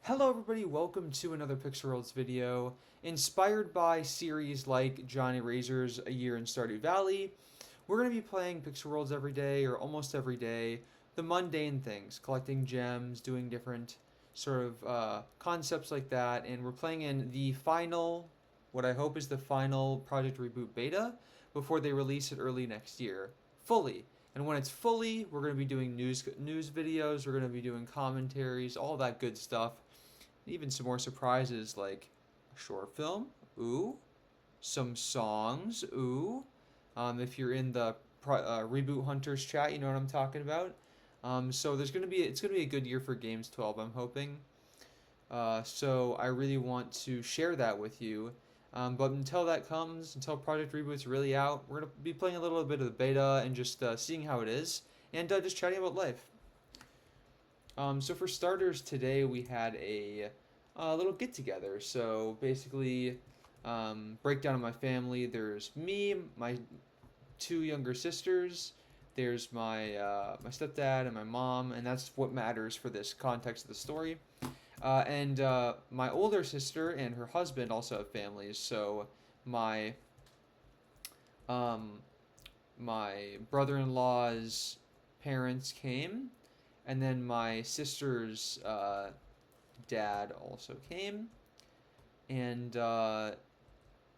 Hello everybody, welcome to another Pixel Worlds video. Inspired by series like Johnny Razor's A Year in Stardew Valley, we're going to be playing Pixel Worlds every day, or almost every day. The mundane things, collecting gems, doing different sort of concepts like that, and we're playing in the final, what I hope is the final Project Reboot beta, before they release it early next year, fully. And when it's fully, we're going to be doing news videos, we're going to be doing commentaries, all that good stuff. Even some more surprises like a short film, ooh, some songs, ooh. If you're in the Reboot Hunters chat, you know what I'm talking about. So it's gonna be a good year for Games 12. I'm hoping. So I really want to share that with you. But until that comes, until Project Reboot's really out, we're gonna be playing a little bit of the beta and just seeing how it is, and just chatting about life. So for starters, today we had a little get together. So basically, breakdown of my family. There's me, my two younger sisters. There's my stepdad and my mom, and that's what matters for this context of the story. And my older sister and her husband also have families. So my um, my brother-in-law's parents came, and then my sister's dad also came, and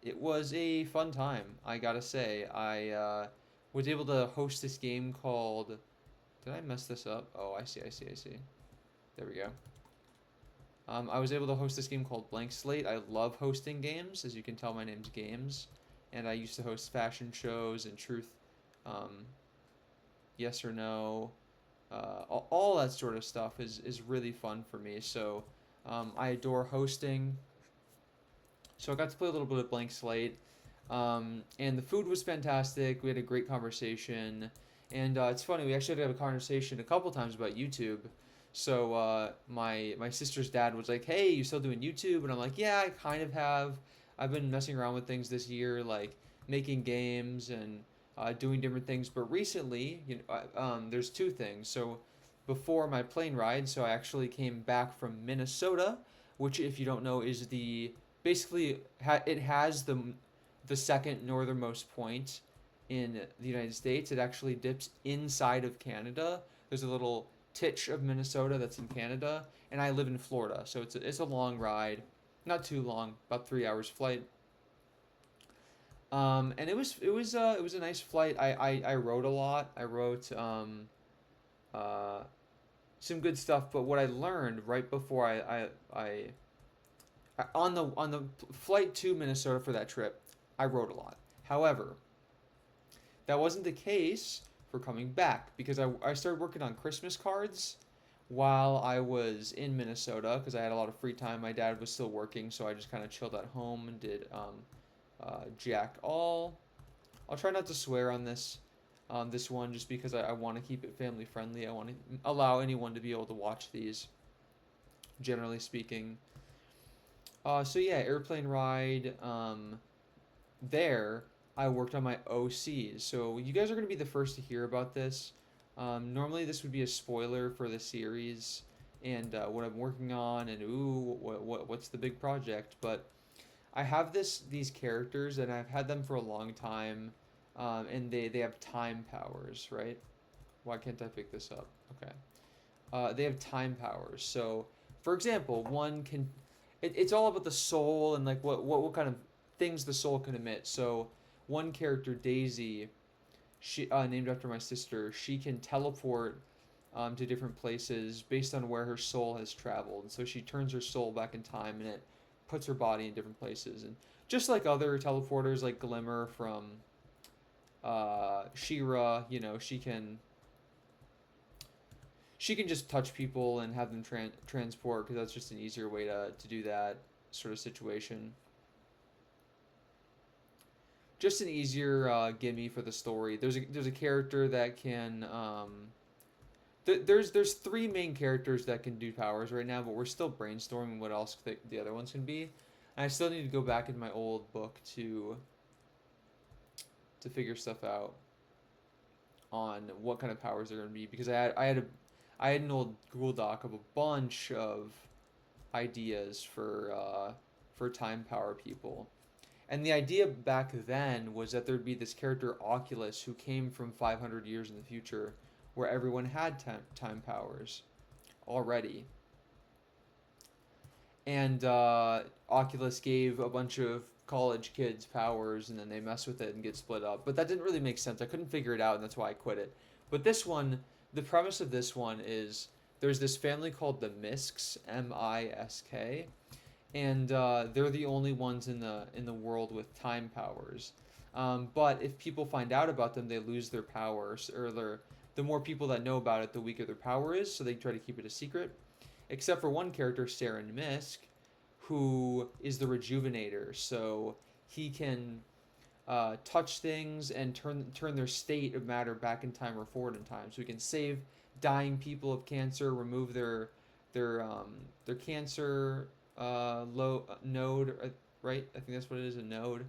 it was a fun time. I gotta say, I was able to host this game called. Did I mess this up? Oh, I see, I see, I see. There we go. I was able to host this game called Blank Slate. I love hosting games, as you can tell. My name's Games, and I used to host fashion shows and truth, um, yes or no, all that sort of stuff is really fun for me. So I adore hosting. So I got to play a little bit of Blank Slate, and the food was fantastic. We had a great conversation, and it's funny. We actually had to have a conversation a couple times about YouTube. So my sister's dad was like, "Hey, you still doing YouTube?" And I'm like, "Yeah, I kind of have. I've been messing around with things this year, like making games and doing different things. But recently, there's two things. So before my plane ride, so I actually came back from Minnesota, which, if you don't know, is the basically it has the second northernmost point in the United States. It actually dips inside of Canada. There's a little titch of Minnesota that's in Canada, and I live in Florida, so it's a long ride, not too long, about 3 hours flight. And it was a nice flight. I wrote a lot. I wrote uh, some good stuff, but what I learned right before on the flight to Minnesota for that trip, I wrote a lot. However, that wasn't the case for coming back because I started working on Christmas cards while I was in Minnesota because I had a lot of free time. My dad was still working, so I just kind of chilled at home and did Jack All. I'll try not to swear on this one just because I want to keep it family friendly. I want to allow anyone to be able to watch these, generally speaking. So yeah, airplane ride. There, I worked on my OCs. So you guys are gonna be the first to hear about this. Normally, this would be a spoiler for the series and what I'm working on, and ooh, what's the big project? But I have these characters, and I've had them for a long time, and they have time powers, right? Why can't I pick this up? Okay. They have time powers. So, for example, one can. It's all about the soul and like what kind of things the soul can emit. So, one character, Daisy, she named after my sister, she can teleport to different places based on where her soul has traveled. So she turns her soul back in time, and it puts her body in different places. And just like other teleporters, like Glimmer from She-Ra, she can just touch people and have them transport because that's just an easier way to do that sort of situation. Just an easier gimme for the story. There's a character that can there's three main characters that can do powers right now, but we're still brainstorming what else the other ones can be. And I still need to go back in my old book to figure stuff out on what kind of powers they're gonna be because I had an old Google Doc of a bunch of ideas for time power people. And the idea back then was that there'd be this character Oculus who came from 500 years in the future, where everyone had time powers already. And Oculus gave a bunch of college kids powers, and then they mess with it and get split up. But that didn't really make sense. I couldn't figure it out, and that's why I quit it. But this one, the premise of this one is there's this family called the Misks, Misk, and they're the only ones in the world with time powers. But if people find out about them, they lose their powers, or the more people that know about it, the weaker their power is. So they try to keep it a secret. Except for one character, Saren Misk, who is the Rejuvenator. So he can touch things and turn their state of matter back in time or forward in time. So he can save dying people of cancer, remove their cancer node, right? I think that's what it is, a node.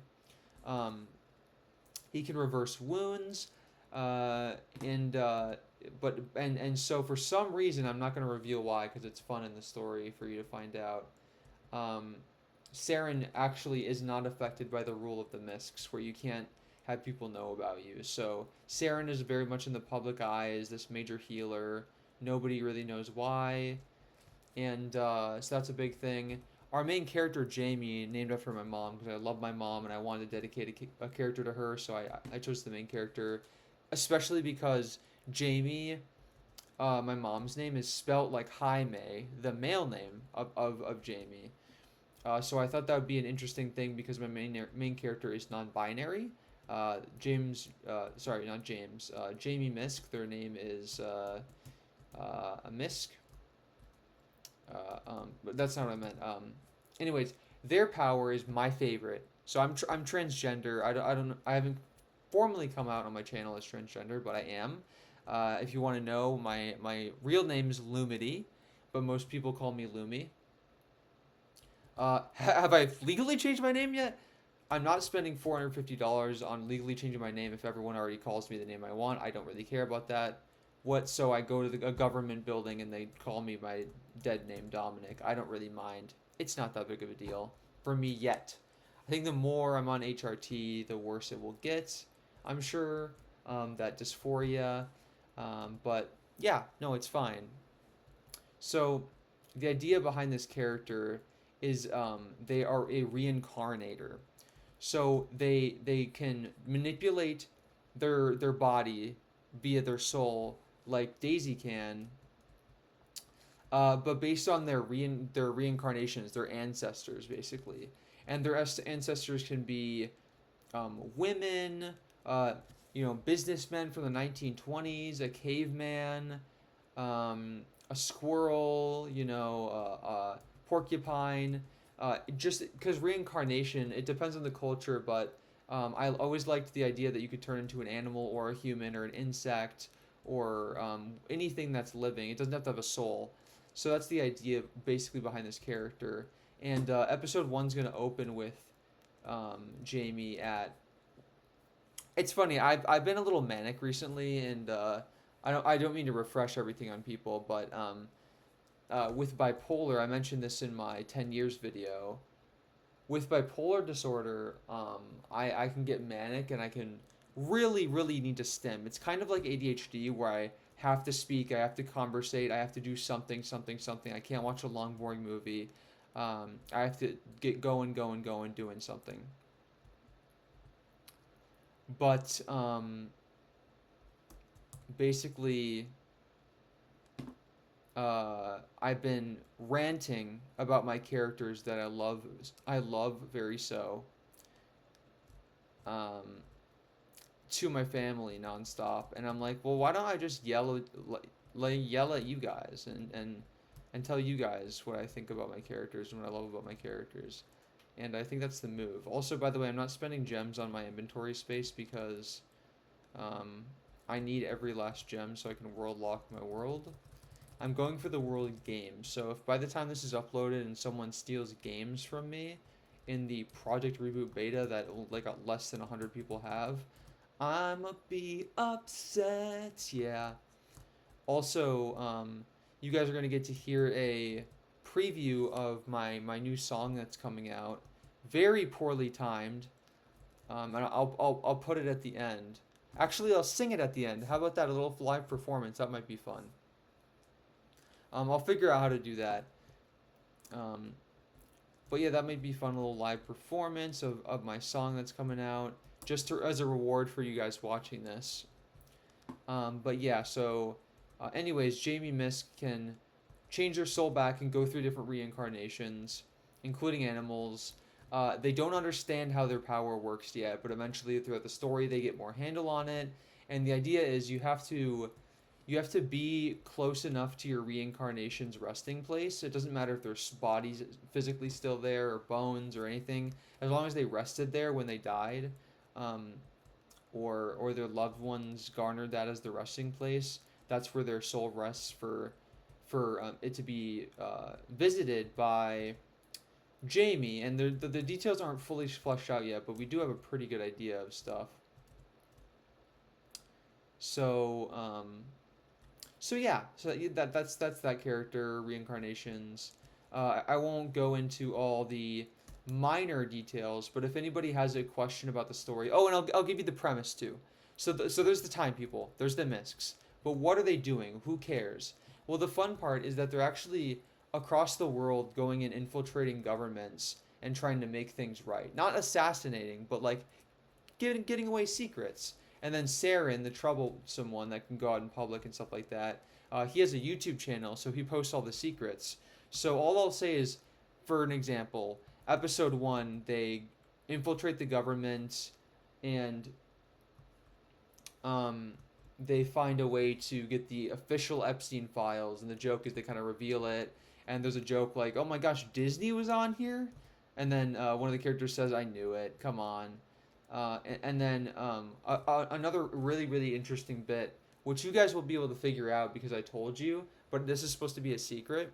He can reverse wounds, and so for some reason, I'm not going to reveal why because it's fun in the story for you to find out. Saren actually is not affected by the rule of the Misks, where you can't have people know about you. So Saren is very much in the public eye as this major healer. Nobody really knows why, and so that's a big thing. Our main character, Jamie, named after my mom because I love my mom and I wanted to dedicate a character to her, so I chose the main character, especially because Jamie, my mom's name, is spelt like Jaime, the male name of Jamie. So I thought that would be an interesting thing because my main character is non-binary. Not James. Jamie Misk. Their name is a Misk. But that's not what I meant. Anyways, their power is my favorite. So I'm transgender. I haven't formally come out on my channel as transgender, but I am. If you want to know, my real name is Lumity, but most people call me Lumi. Have I legally changed my name yet? I'm not spending $450 on legally changing my name if everyone already calls me the name I want. I don't really care about that. So I go to a government building and they call me my dead name, Dominic. I don't really mind. It's not that big of a deal for me yet. I think the more I'm on HRT, the worse it will get. I'm sure that dysphoria. But yeah, no, it's fine. So the idea behind this character is they are a reincarnator. So they can manipulate their body via their soul like Daisy can, but based on their reincarnations, their ancestors basically, and their ancestors can be women, businessmen from the 1920s, a caveman, a squirrel, a porcupine. Just because reincarnation, it depends on the culture, but I always liked the idea that you could turn into an animal or a human or an insect or anything that's living. It doesn't have to have a soul. So that's the idea basically behind this character. And episode 1's going to open with Jamie at... It's funny, I've been a little manic recently, and I don't mean to refresh everything on people, but with bipolar, I mentioned this in my 10 years video. With bipolar disorder, I can get manic and I can really, really need to stim. It's kind of like ADHD where I have to speak, I have to conversate, I have to do something. I can't watch a long, boring movie. I have to get going, doing something. But basically, I've been ranting about my characters that I love very so, to my family nonstop, and I'm like, well, why don't I just yell at you guys and tell you guys what I think about my characters and what I love about my characters, and I think that's the move. Also, by the way, I'm not spending gems on my inventory space because I need every last gem so I can world lock my world. I'm going for the world games, so if by the time this is uploaded and someone steals games from me in the Project Reboot beta that like less than 100 people have, I'ma be upset. Yeah. Also, you guys are gonna get to hear a preview of my new song that's coming out. Very poorly timed. And I'll put it at the end. Actually, I'll sing it at the end. How about that? A little live performance. That might be fun. I'll figure out how to do that. Um, but yeah, that might be fun. A little live performance of my song that's coming out, just as a reward for you guys watching this. But yeah, so anyways, Jamie Misk can change their soul back and go through different reincarnations, including animals. They don't understand how their power works yet, but eventually throughout the story they get more handle on it. And the idea is you have to be close enough to your reincarnation's resting place. It doesn't matter if their bodies physically still there or bones or anything, as long as they rested there when they died, um, or their loved ones garnered that as the resting place. That's where their soul rests for it to be visited by Jamie. And the details aren't fully fleshed out yet, but we do have a pretty good idea of stuff. So yeah, so that's that character reincarnations. I won't go into all the minor details, but if anybody has a question about the story, oh, and I'll give you the premise too. So there's the time people, there's the Misks, but what are they doing? Who cares? Well, the fun part is that they're actually across the world going and infiltrating governments and trying to make things right. Not assassinating, but like getting away secrets. And then Saren, the troublesome one that can go out in public and stuff like that, he has a YouTube channel, so he posts all the secrets. So all I'll say is, for an example, episode 1, they infiltrate the government and they find a way to get the official Epstein files, and the joke is they kind of reveal it, and there's a joke like, oh my gosh, Disney was on here? And then one of the characters says, I knew it, come on. And then another really, really interesting bit, which you guys will be able to figure out because I told you, but this is supposed to be a secret.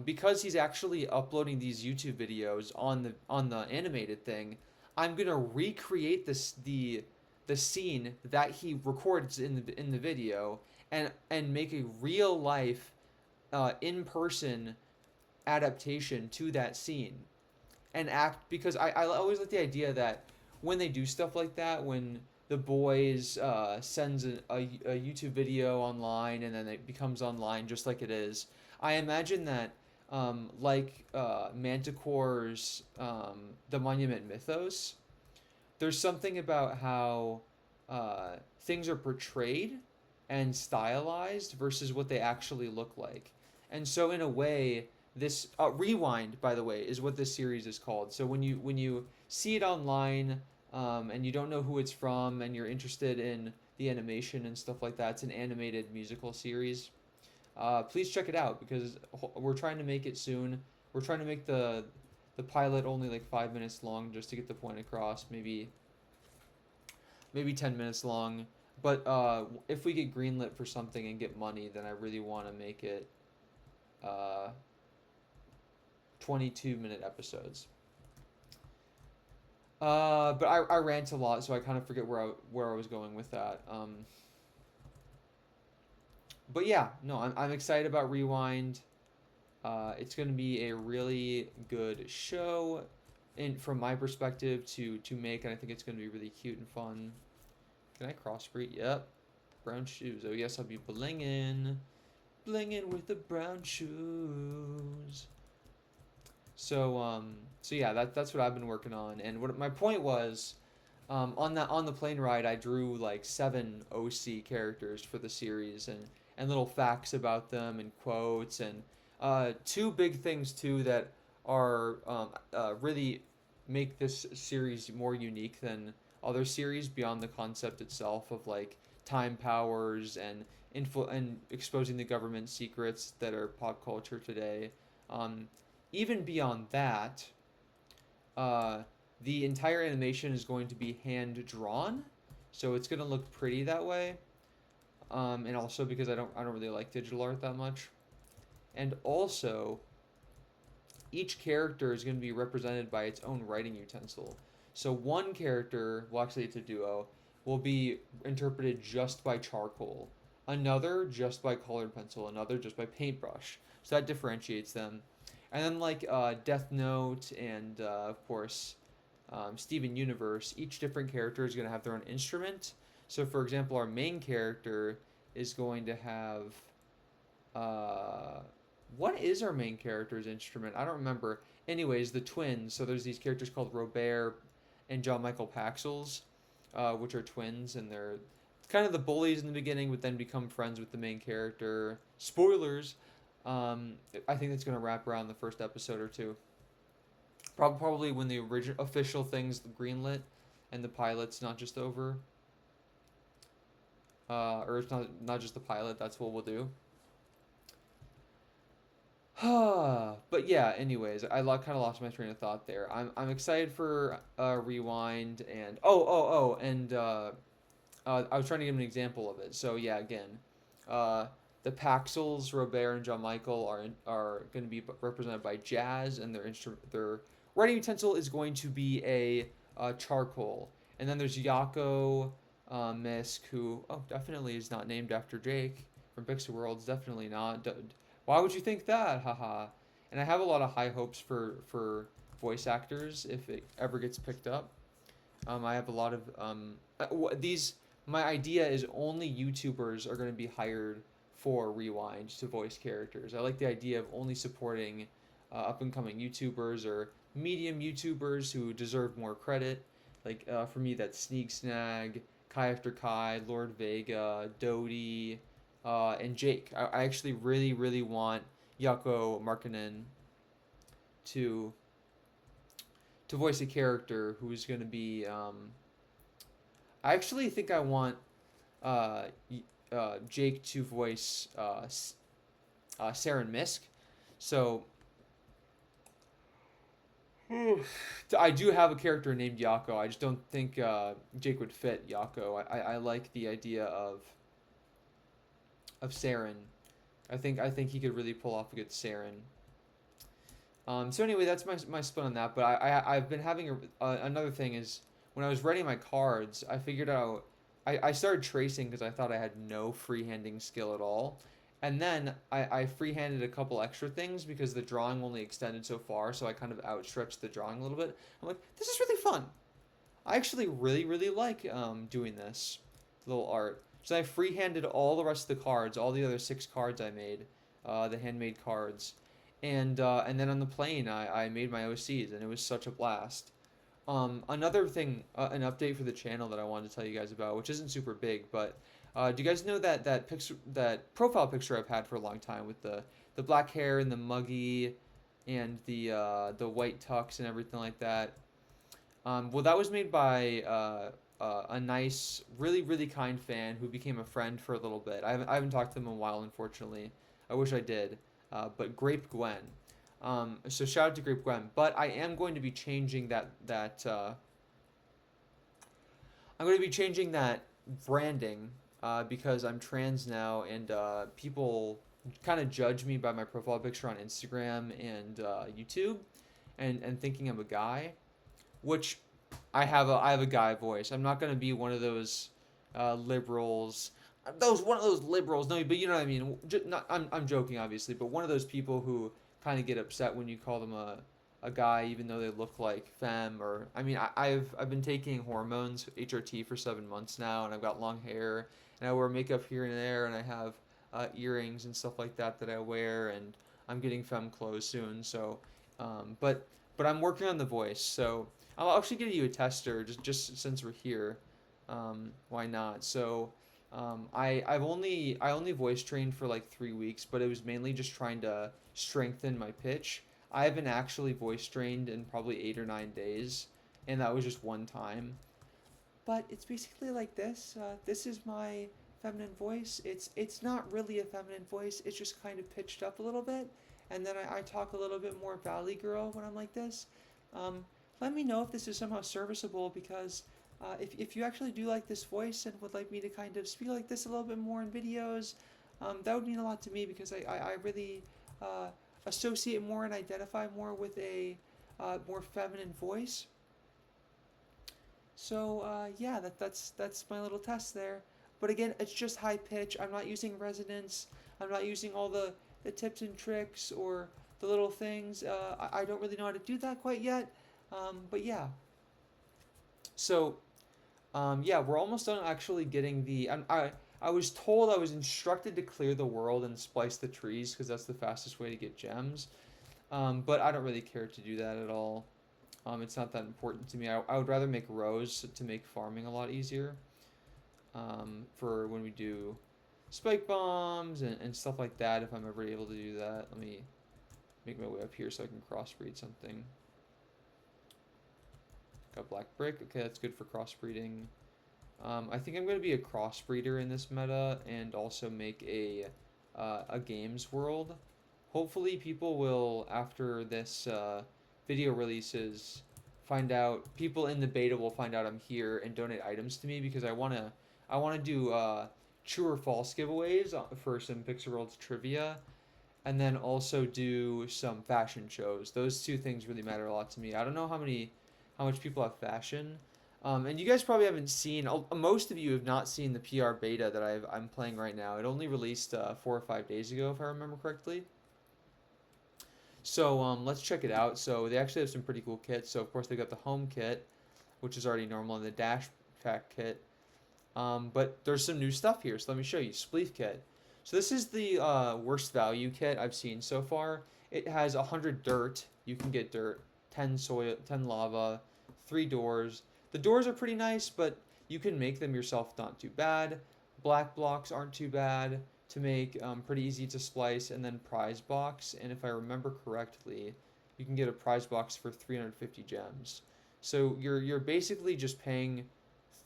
Because he's actually uploading these YouTube videos on the animated thing, I'm gonna recreate the scene that he records in the video and make a real life in person adaptation to that scene and act, because I always like the idea that when they do stuff like that, when the boys sends a YouTube video online and then it becomes online just like it is, I imagine that Manticore's The Monument Mythos, there's something about how things are portrayed and stylized versus what they actually look like. And so in a way, this Rewind, by the way, is what this series is called. So when you see it online and you don't know who it's from and you're interested in the animation and stuff like that, it's an animated musical series. Please check it out because we're trying to make it soon. We're trying to make the pilot only like 5 minutes long just to get the point across. Maybe 10 minutes long. But if we get greenlit for something and get money, then I really want to make it 22-minute episodes. But I rant a lot, so I kind of forget where I was going with that. But yeah, no, I'm excited about Rewind. It's going to be a really good show, from my perspective to make, and I think it's going to be really cute and fun. Can I crossbreed? Yep. Brown shoes. Oh yes, I'll be blinging with the brown shoes. So yeah, that's what I've been working on, and what my point was, on the plane ride, I drew like 7 OC characters for the series, and little facts about them and quotes, and 2 big things too that are really make this series more unique than other series beyond the concept itself of like time powers and exposing the government secrets that are pop culture today. Even beyond that, the entire animation is going to be hand drawn, so it's going to look pretty that way. And also because I don't really like digital art that much. And also, each character is going to be represented by its own writing utensil. So one character, well actually it's a duo, will be interpreted just by charcoal. another just by colored pencil, another just by paintbrush. So that differentiates them. And then like Death Note and of course Steven Universe, each different character is going to have their own instrument. So for example, our main character is going to have uh, what is our main character's instrument? I don't remember. Anyways, the twins. So there's these characters called Robert and John Michael Paxels, which are twins, and they're kind of the bullies in the beginning, but then become friends with the main character. Spoilers. Um, I think that's gonna wrap around the first episode or two. Probably when the original official thing's greenlit, and the pilot's not just over. Or it's not just the pilot. That's what we'll do. But yeah, anyways, kind of lost my train of thought there. I'm excited for Rewind and I was trying to give an example of it. So yeah, again, uh, the Paxels, Robert and John Michael are going to be represented by jazz, and their writing utensil is going to be a charcoal. And then there's Yako Misk, who definitely is not named after Jake from Pixel Worlds. Definitely not. Why would you think that? Haha. And I have a lot of high hopes for voice actors if it ever gets picked up. I have a lot of these. My idea is only YouTubers are going to be hired for Rewind to voice characters. I like the idea of only supporting up and coming YouTubers or medium YouTubers who deserve more credit. Like for me, that's Sneak Snag, Kai After Kai, Lord Vega, Dodie, and Jake. I actually really want Yako Markkanen to voice a character who's going to be. I actually think I want uh, Jake to voice Saren Misk. So I do have a character named Yako. I just don't think Jake would fit Yako. I like the idea of Saren. I think he could really pull off a good Saren. So anyway, that's my spin on that. But I've been having another thing is when I was writing my cards, I figured out I started tracing because I thought I had no freehanding skill at all. And then I freehanded a couple extra things because the drawing only extended so far, so I kind of outstretched the drawing a little bit. I'm like, this is really fun. I actually really like doing this little art. So I freehanded all the rest of the cards, all the other 6 cards I made, the handmade cards, and then on the plane I made my OCs, and it was such a blast. Another thing, an update for the channel that I wanted to tell you guys about, which isn't super big, but do you guys know that profile picture I've had for a long time with the black hair and the muggy, and the white tux and everything like that? Well, that was made by a nice, really kind fan who became a friend for a little bit. I haven't talked to them in a while, unfortunately. I wish I did. But Grape Gwen. So shout out to Grape Gwen. But I am going to be changing I'm going to be changing that branding because I'm trans now, and people kind of judge me by my profile picture on Instagram and YouTube, and thinking I'm a guy, which I have a guy voice. I'm not going to be one of those liberals. One of those liberals. No, but you know what I mean. I'm joking, obviously, but one of those people who kind of get upset when you call them a guy, even though they look like femme. Or I mean, I've been taking hormones, HRT, for 7 months now, and I've got long hair, and I wear makeup here and there, and I have earrings and stuff like that I wear, and I'm getting femme clothes soon. So, but I'm working on the voice. So I'll actually give you a tester just since we're here. Why not? So. I only voice trained for like 3 weeks, but it was mainly just trying to strengthen my pitch. I haven't actually voice trained in probably 8 or 9 days, and that was just one time. But it's basically like this. This is my feminine voice. It's not really a feminine voice. It's just kind of pitched up a little bit, and then I talk a little bit more Valley Girl when I'm like this. Um, Let me know if this is somehow serviceable, because if you actually do like this voice and would like me to kind of speak like this a little bit more in videos, that would mean a lot to me, because I really associate more and identify more with a more feminine voice. So yeah, that's my little test there. But But again, it's just high pitch. I'm not using resonance. I'm not using all the tips and tricks or the little things. I don't really know how to do that quite yet. But yeah. So, yeah, we're almost done actually getting the. I was told, I was instructed to clear the world and splice the trees because that's the fastest way to get gems. But I don't really care to do that at all. It's not that important to me. I would rather make rows to make farming a lot easier. For when we do spike bombs and stuff like that, if I'm ever able to do that. Let me make my way up here so I can crossbreed something. Got black brick. Okay, that's good for crossbreeding. I think I'm going to be a crossbreeder in this meta and also make a games world. Hopefully people will, after this video releases, find out, people in the beta will find out I'm here and donate items to me because I want to do true or false giveaways for some Pixel Worlds trivia, and then also do some fashion shows. Those two things really matter a lot to me. I don't know how much people have fashion. And you guys probably haven't seen, most of you have not seen the PR beta that I'm playing right now. It only released 4 or 5 days ago, if I remember correctly. So let's check it out. So they actually have some pretty cool kits. So of course they got the home kit, which is already normal, and the dash pack kit. But there's some new stuff here. So let me show you. Spleef kit. So this is the worst value kit I've seen so far. It has 100 dirt. You can get dirt, 10 soil, 10 lava, 3 doors. The doors are pretty nice, but you can make them yourself, not too bad. Black blocks aren't too bad to make, pretty easy to splice, and then prize box. And if I remember correctly, you can get a prize box for 350 gems. So you're basically just paying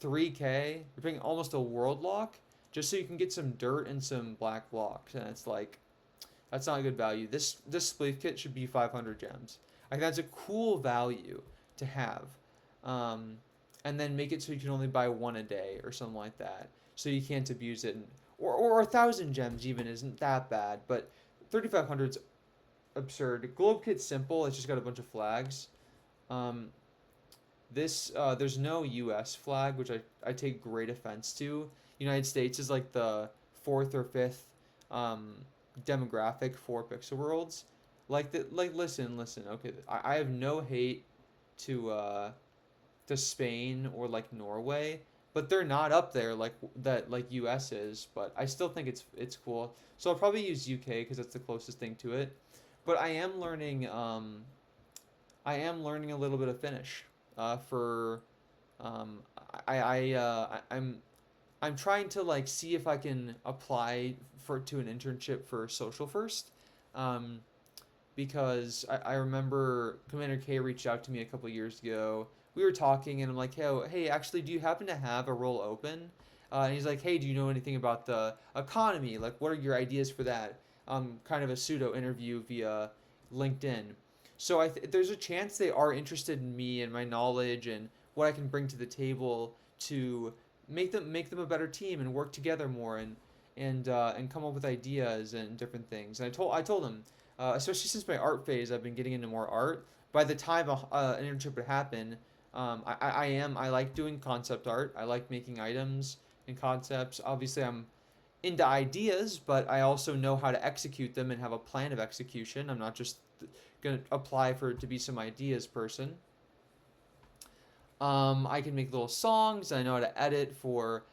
3K. You're paying almost a world lock just so you can get some dirt and some black blocks, and it's like, that's not a good value. This spleef kit should be 500 gems. I think that's a cool value to have. And then make it so you can only buy one a day or something like that, so you can't abuse it. Or 1,000 gems even isn't that bad, but 3,500's absurd. Globe kit's simple. It's just got a bunch of flags. There's no U.S. flag, which I take great offense to. United States is like the 4th or 5th demographic for Pixel Worlds. Listen. Okay, I have no hate to Spain or like Norway, but they're not up there like US is. But I still think it's cool. So I'll probably use UK because that's the closest thing to it. But I am learning a little bit of Finnish for I'm trying to like see if I can apply to an internship for Social First, because I remember Commander K reached out to me a couple years ago. We were talking, and I'm like, hey, actually, do you happen to have a role open? And he's like, hey, do you know anything about the economy? Like, what are your ideas for that? Kind of a pseudo interview via LinkedIn. So there's a chance they are interested in me and my knowledge and what I can bring to the table to make them a better team and work together more and come up with ideas and different things. And I told them, especially since my art phase, I've been getting into more art. By the time an internship would happen, I like doing concept art. I like making items and concepts. Obviously, I'm into ideas, but I also know how to execute them and have a plan of execution. I'm not just gonna apply for it to be some ideas person. I can make little songs. I know how to edit for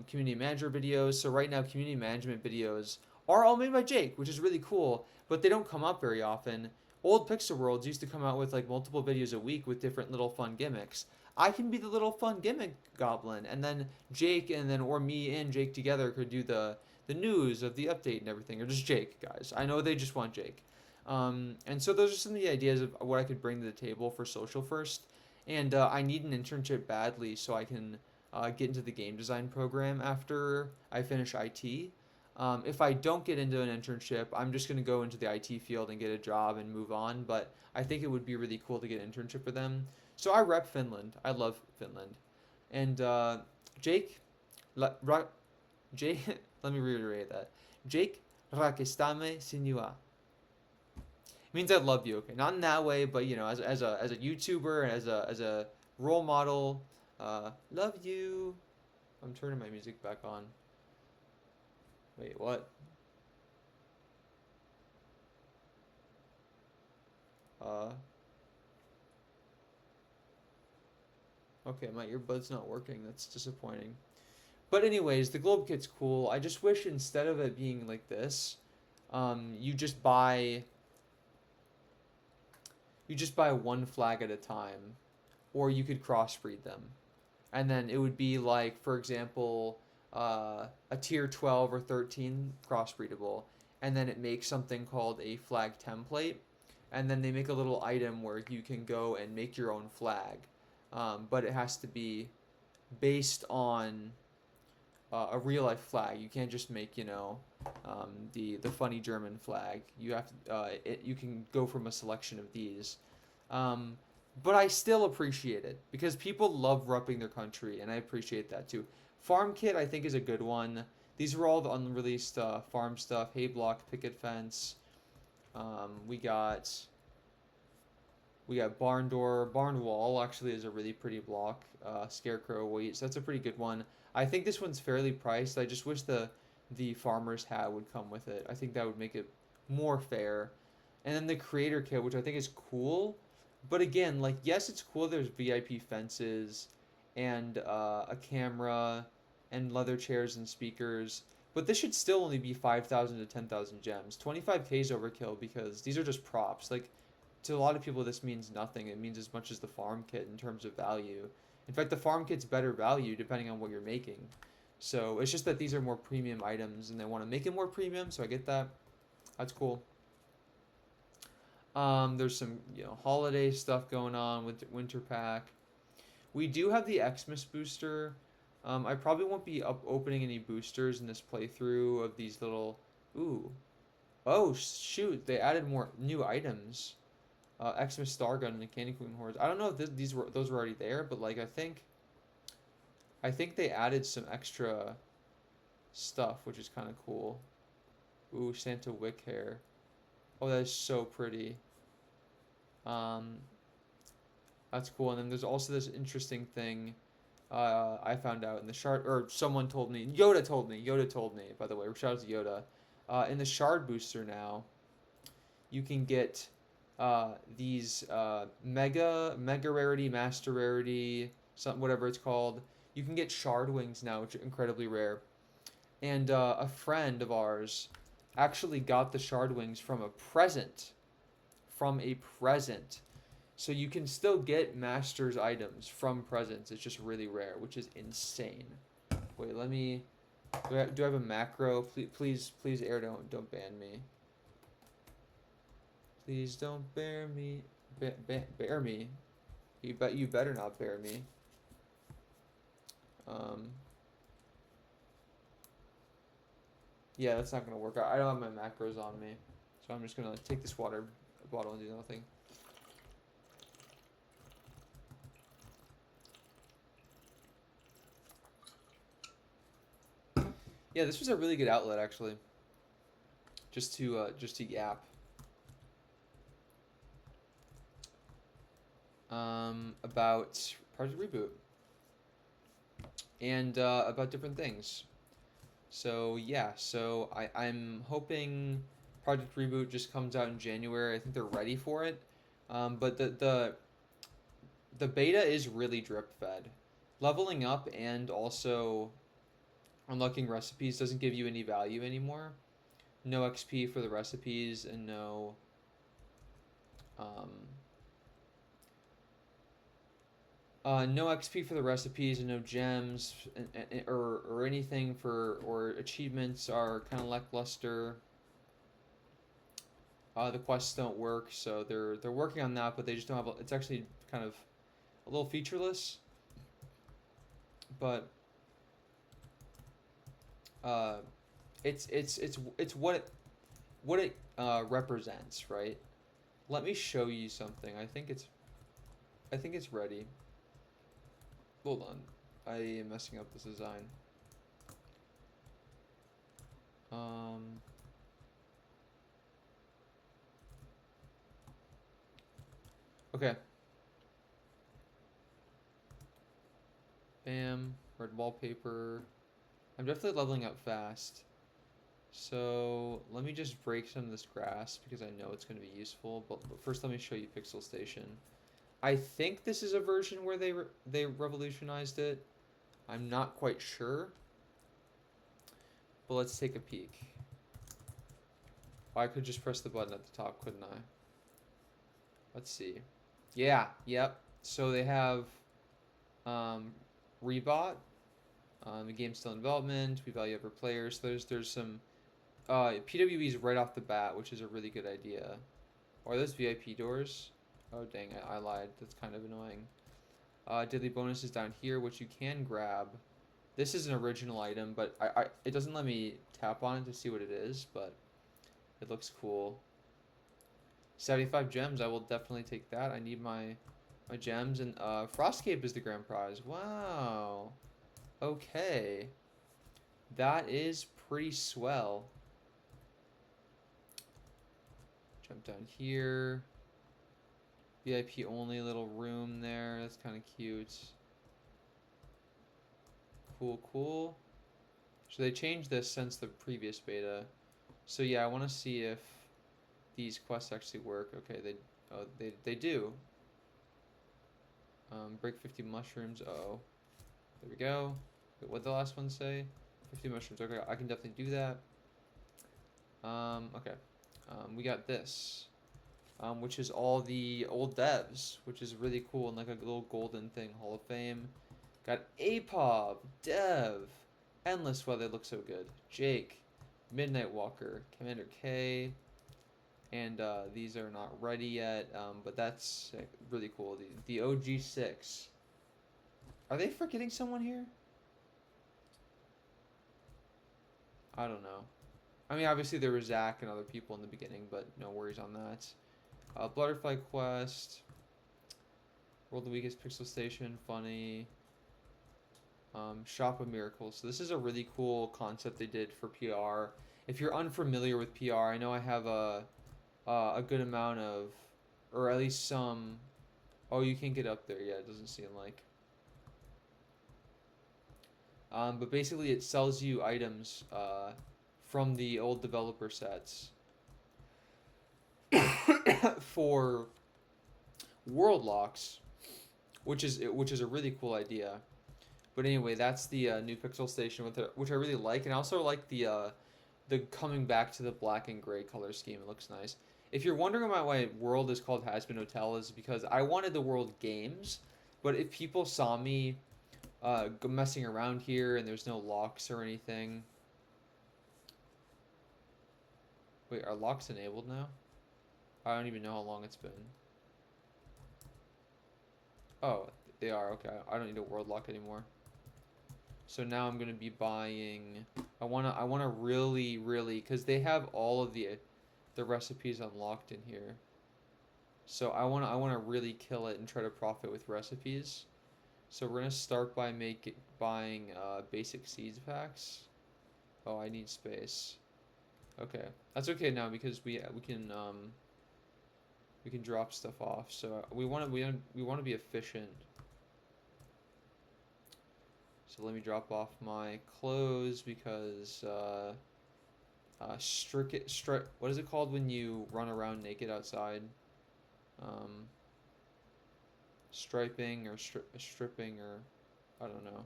community manager videos. So right now, community management videos are all made by Jake, which is really cool, but they don't come up very often. Old Pixel Worlds used to come out with like multiple videos a week with different little fun gimmicks. I can be the little fun gimmick goblin, and then Jake or me and Jake together could do the news of the update and everything, or just Jake, guys. I know they just want Jake. And so those are some of the ideas of what I could bring to the table for Social First. And I need an internship badly so I can get into the game design program after I finish IT. If I don't get into an internship, I'm just going to go into the IT field and get a job and move on. But I think it would be really cool to get an internship for them. So I rep Finland. I love Finland. And Jake, Jake, let me reiterate that. Jake, rakistame sinua. It means I love you. Okay, not in that way, but you know, as a YouTuber and as a role model, love you. I'm turning my music back on. Wait, what? Uh, okay, my earbud's not working. That's disappointing. But anyways, the globe kit's cool. I just wish instead of it being like this, you just buy one flag at a time, or you could crossbreed them, and then it would be like, for example, a tier 12 or 13 crossbreedable, and then it makes something called a flag template, and then they make a little item where you can go and make your own flag, but it has to be based on a real life flag. You can't just make, the funny German flag. You have to you can go from a selection of these. Um, but I still appreciate it because people love repping their country, and I appreciate that too. Farm kit I think is a good one. These were all the unreleased farm stuff. Hay block, picket fence. We got barn door, barn wall. Actually, is a really pretty block. Scarecrow weight. So that's a pretty good one. I think this one's fairly priced. I just wish the farmer's hat would come with it. I think that would make it more fair. And then the creator kit, which I think is cool, but again, like yes, it's cool. There's VIP fences, and a camera, and leather chairs and speakers. But this should still only be 5,000 to 10,000 gems. 25k is overkill because these are just props. Like to a lot of people, this means nothing. It means as much as the farm kit in terms of value. In fact, the farm kit's better value depending on what you're making. So it's just that these are more premium items and they want to make it more premium, so I get that. That's cool. There's some holiday stuff going on with the winter pack. We do have the Xmas booster. I probably won't be opening any boosters in this playthrough of these little. Ooh, oh shoot! They added more new items. Xmas Star Gun and Candy Queen Hordes. I don't know if those were already there, but like I think they added some extra stuff, which is kind of cool. Ooh, Santa Wick hair. Oh, that is so pretty. Um, that's cool. And then there's also this interesting thing I found out in the shard, or someone told me. Yoda told me. Yoda told me. By the way, shout out to Yoda. In the shard booster now, you can get these mega rarity, master rarity, whatever it's called. You can get shard wings now, which are incredibly rare. And a friend of ours actually got the shard wings from a present. From a present. So you can still get master's items from presents. It's just really rare, which is insane. Wait, let me. Do I have a macro? Please, air don't ban me. Please don't bear me. Bear me. You better not bear me. Yeah, that's not gonna work. I don't have my macros on me, so I'm just gonna take this water bottle and do nothing. Yeah, this was a really good outlet actually. Just to yap. About Project Reboot. And about different things. So yeah, so I'm hoping Project Reboot just comes out in January. I think they're ready for it. But the beta is really drip fed. Leveling up and also unlocking recipes doesn't give you any value anymore. No XP for the recipes and no no XP for the recipes and no gems or anything or achievements are kind of lackluster. The quests don't work, so they're working on that, but they just don't have. It's actually kind of a little featureless, but it's what it represents, right? Let me show you something. I think it's ready. Hold on, I am messing up this design. Okay. Bam. Red wallpaper. I'm definitely leveling up fast. So let me just break some of this grass because I know it's going to be useful. But first, let me show you Pixel Station. I think this is a version where they revolutionized it. I'm not quite sure. But let's take a peek. Oh, I could just press the button at the top, couldn't I? Let's see. Yeah, yep. So they have Reboot. The game's still in development. We value every player. So there's some PWEs right off the bat, which is a really good idea. Are those VIP doors? Oh dang, I lied. That's kind of annoying. Daily bonuses down here, which you can grab. This is an original item, but it doesn't let me tap on it to see what it is, but it looks cool. 75 gems, I will definitely take that. I need my gems, and Frostcape is the grand prize. Wow. Okay. That is pretty swell. Jump down here. VIP only little room there. That's kind of cute. Cool, cool. So they changed this since the previous beta. So yeah, I want to see if these quests actually work. Okay, they do. Break 50 mushrooms. Uh-oh. There we go. Wait, what did the last one say? 50 mushrooms. Okay, I can definitely do that. Okay. We got this. Which is all the old devs, which is really cool, and like a little golden thing, Hall of Fame. Got APOB, Dev, Endless Weather looks so good, Jake, Midnight Walker, Commander K, and these are not ready yet, but that's really cool. The OG6. Are they forgetting someone here? I don't know. I mean, obviously there was Zach and other people in the beginning, but no worries on that. Butterfly Quest, World of the Weakest Pixel Station, funny. Shop of Miracles. So this is a really cool concept they did for PR. If you're unfamiliar with PR, I know I have a good amount of, or at least some. Oh, you can't get up there yet. It doesn't seem like. But basically, it sells you items from the old developer sets for world locks, which is a really cool idea. But anyway, that's the new Pixel Station with it, which I really like, and I also like the coming back to the black and gray color scheme. It looks nice. If you're wondering about why World is called Has-Been Hotel, is because I wanted the World games, but if people saw me messing around here and there's no locks or anything. Wait, are locks enabled now? I don't even know how long it's been. Oh, they are, okay. I don't need a world lock anymore. So now I'm gonna be buying. I wanna really, cause they have all of the recipes unlocked in here. So I wanna really kill it and try to profit with recipes. So we're gonna start by buying basic seeds packs. Oh, I need space. Okay, that's okay now because we can drop stuff off. So we want to be efficient. So let me drop off my clothes because what is it called when you run around naked outside? Striping or stripping, or I don't know.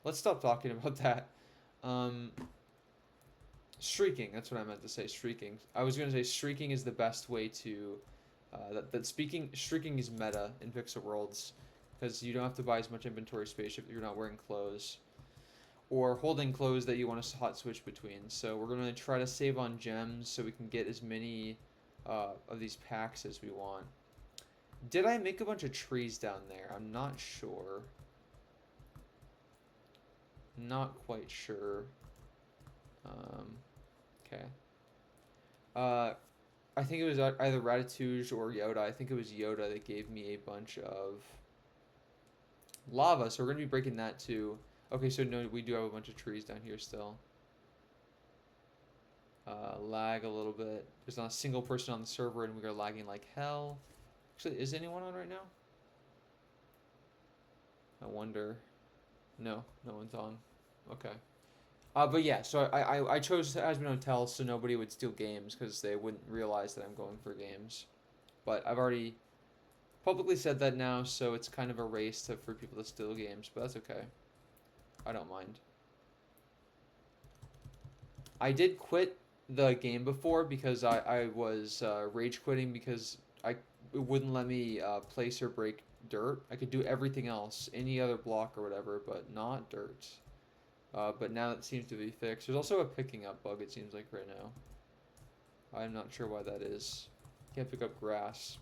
Let's stop talking about that. Streaking, that's what I meant to say, streaking. I was going to say streaking is the best way to streaking is meta in Pixel Worlds because you don't have to buy as much inventory space if you're not wearing clothes or holding clothes that you want to hot switch between. So we're going to try to save on gems so we can get as many of these packs as we want. Did I make a bunch of trees down there? I'm not sure. Not quite sure. Okay. I think it was either Ratatouille or Yoda. I think it was Yoda that gave me a bunch of lava, so we're going to be breaking that too. Okay, so no, we do have a bunch of trees down here still. Lag a little bit. There's not a single person on the server, and we are lagging like hell. Actually, is anyone on right now? I wonder. No, no one's on. Okay. But yeah, so I chose Aspen Hotel so nobody would steal games because they wouldn't realize that I'm going for games. But I've already publicly said that now, so it's kind of a race for people to steal games, but that's okay. I don't mind. I did quit the game before because I was rage quitting because it wouldn't let me place or break dirt. I could do everything else, any other block or whatever, but not dirt. But now it seems to be fixed. There's also a picking up bug, it seems like, right now. I'm not sure why that is. Can't pick up grass.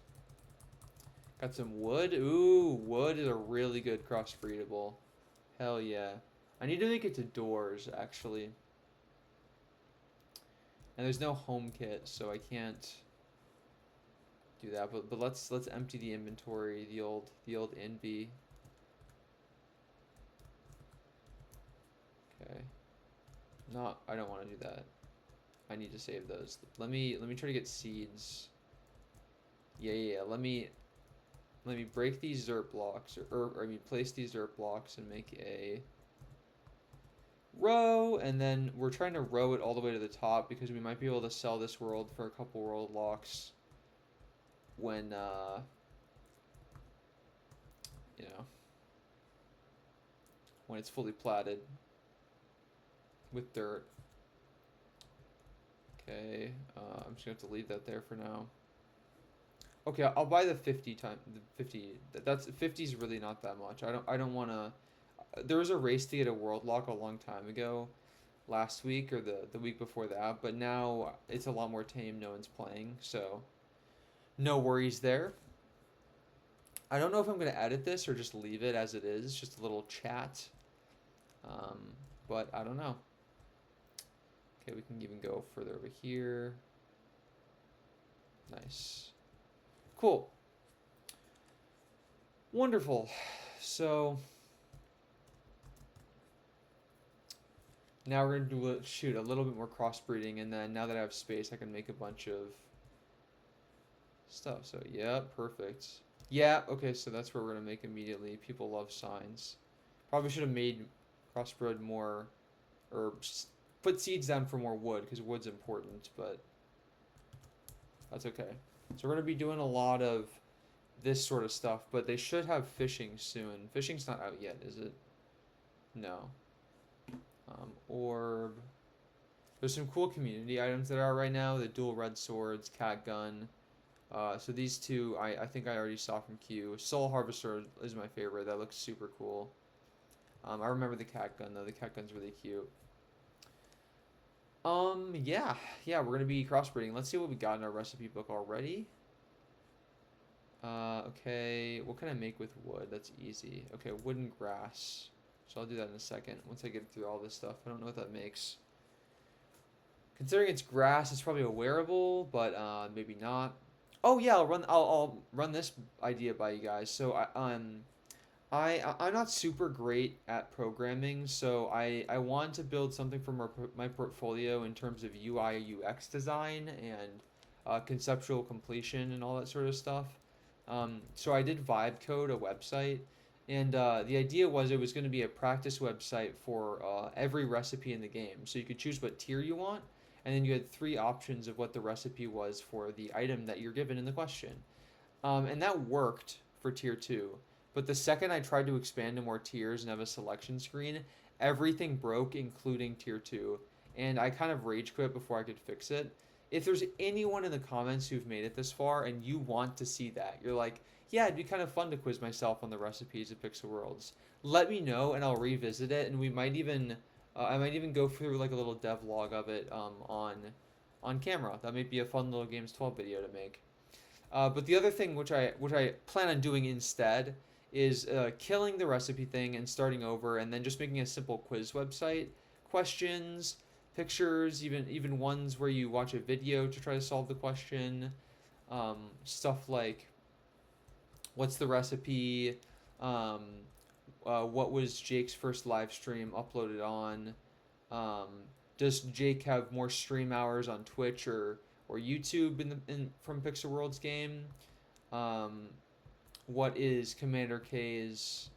Got some wood. Ooh, wood is a really good crossbreedable. Hell yeah. I need to make it to doors, actually. And there's no home kit, so I can't do that. But let's empty the inventory, the old NV. Okay. I don't want to do that. I need to save those. Let me try to get seeds. Yeah. Let me break these dirt blocks or I mean place these dirt blocks and make a row, and then we're trying to row it all the way to the top because we might be able to sell this world for a couple world locks when you know, when it's fully platted with dirt. Okay, I'm just gonna have to leave that there for now. Okay, I'll buy the 50. That's 50 is really not that much. I don't want to. There was a race to get a world lock a long time ago, last week or the week before that, but now it's a lot more tame. No one's playing, so no worries there. I don't know if I'm gonna edit this or just leave it as it is, just a little chat. Um, but I don't know. Okay, we can even go further over here. Nice. Cool. Wonderful. So now we're gonna do shoot a little bit more crossbreeding, and then now that I have space, I can make a bunch of stuff. So yeah, perfect. Yeah, okay, so that's where we're gonna make immediately. People love signs. Probably should have made crossbred more, or put seeds down for more wood because wood's important, but that's okay. So we're gonna be doing a lot of this sort of stuff, but they should have fishing soon. Fishing's not out yet, is it? No. Orb. There's some cool community items that are out right now. The dual red swords, cat gun. So these two, I think I already saw from Q. Soul Harvester is my favorite. That looks super cool. I remember the cat gun though. The cat gun's really cute. Yeah, we're gonna be crossbreeding. Let's see what we got in our recipe book already. Okay, what can I make with wood? That's easy. Okay, wooden grass. So I'll do that in a second once I get through all this stuff. I don't know what that makes. Considering it's grass, it's probably a wearable, but maybe not. Oh yeah, I'll run this idea by you guys. So I'm not super great at programming, so I want to build something for my portfolio in terms of UI UX design and conceptual completion and all that sort of stuff. So I did Vibe Code, a website, and the idea was it was going to be a practice website for every recipe in the game. So you could choose what tier you want, and then you had three options of what the recipe was for the item that you're given in the question. And that worked for tier 2. But the second I tried to expand to more tiers and have a selection screen, everything broke, including tier 2. And I kind of rage quit before I could fix it. If there's anyone in the comments who've made it this far and you want to see that, you're like, yeah, it'd be kind of fun to quiz myself on the recipes of Pixel Worlds. Let me know and I'll revisit it, and we might even, I might even go through like a little devlog of it on camera. That might be a fun little Games 12 video to make. But the other thing which I plan on doing instead is killing the recipe thing and starting over, and then just making a simple quiz website, questions, pictures, even ones where you watch a video to try to solve the question, stuff like what's the recipe, what was Jake's first live stream uploaded on, does Jake have more stream hours on Twitch or YouTube from Pixel World's game? What is Commander K's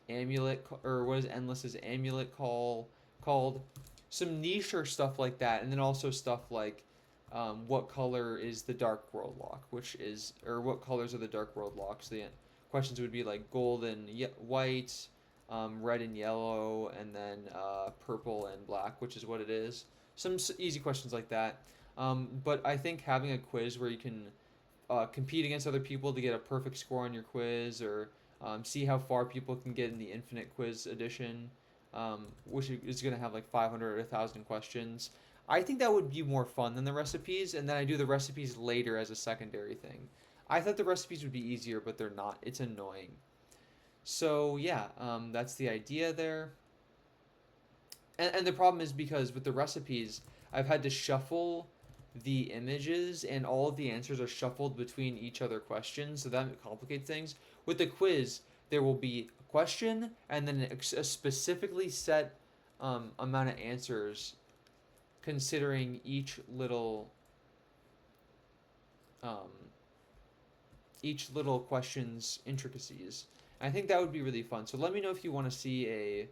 amulet, or what is endless's amulet called? Some niche or stuff like that, and then also stuff like what color is the dark world lock, which is, or what colors are the dark world locks? The questions would be like gold and white, red and yellow, and then purple and black, which is what it is. Some easy questions like that. But I think having a quiz where you can compete against other people to get a perfect score on your quiz, or see how far people can get in the infinite quiz edition, which is going to have like 500 or 1,000 questions. I think that would be more fun than the recipes, and then I do the recipes later as a secondary thing. I thought the recipes would be easier, but they're not. It's annoying. So yeah, that's the idea there. And the problem is because with the recipes, I've had to shuffle the images, and all of the answers are shuffled between each other questions, so that complicates things. With the quiz, there will be a question and then a specifically set amount of answers considering um, each little question's intricacies. And I think that would be really fun. So let me know if you want to see a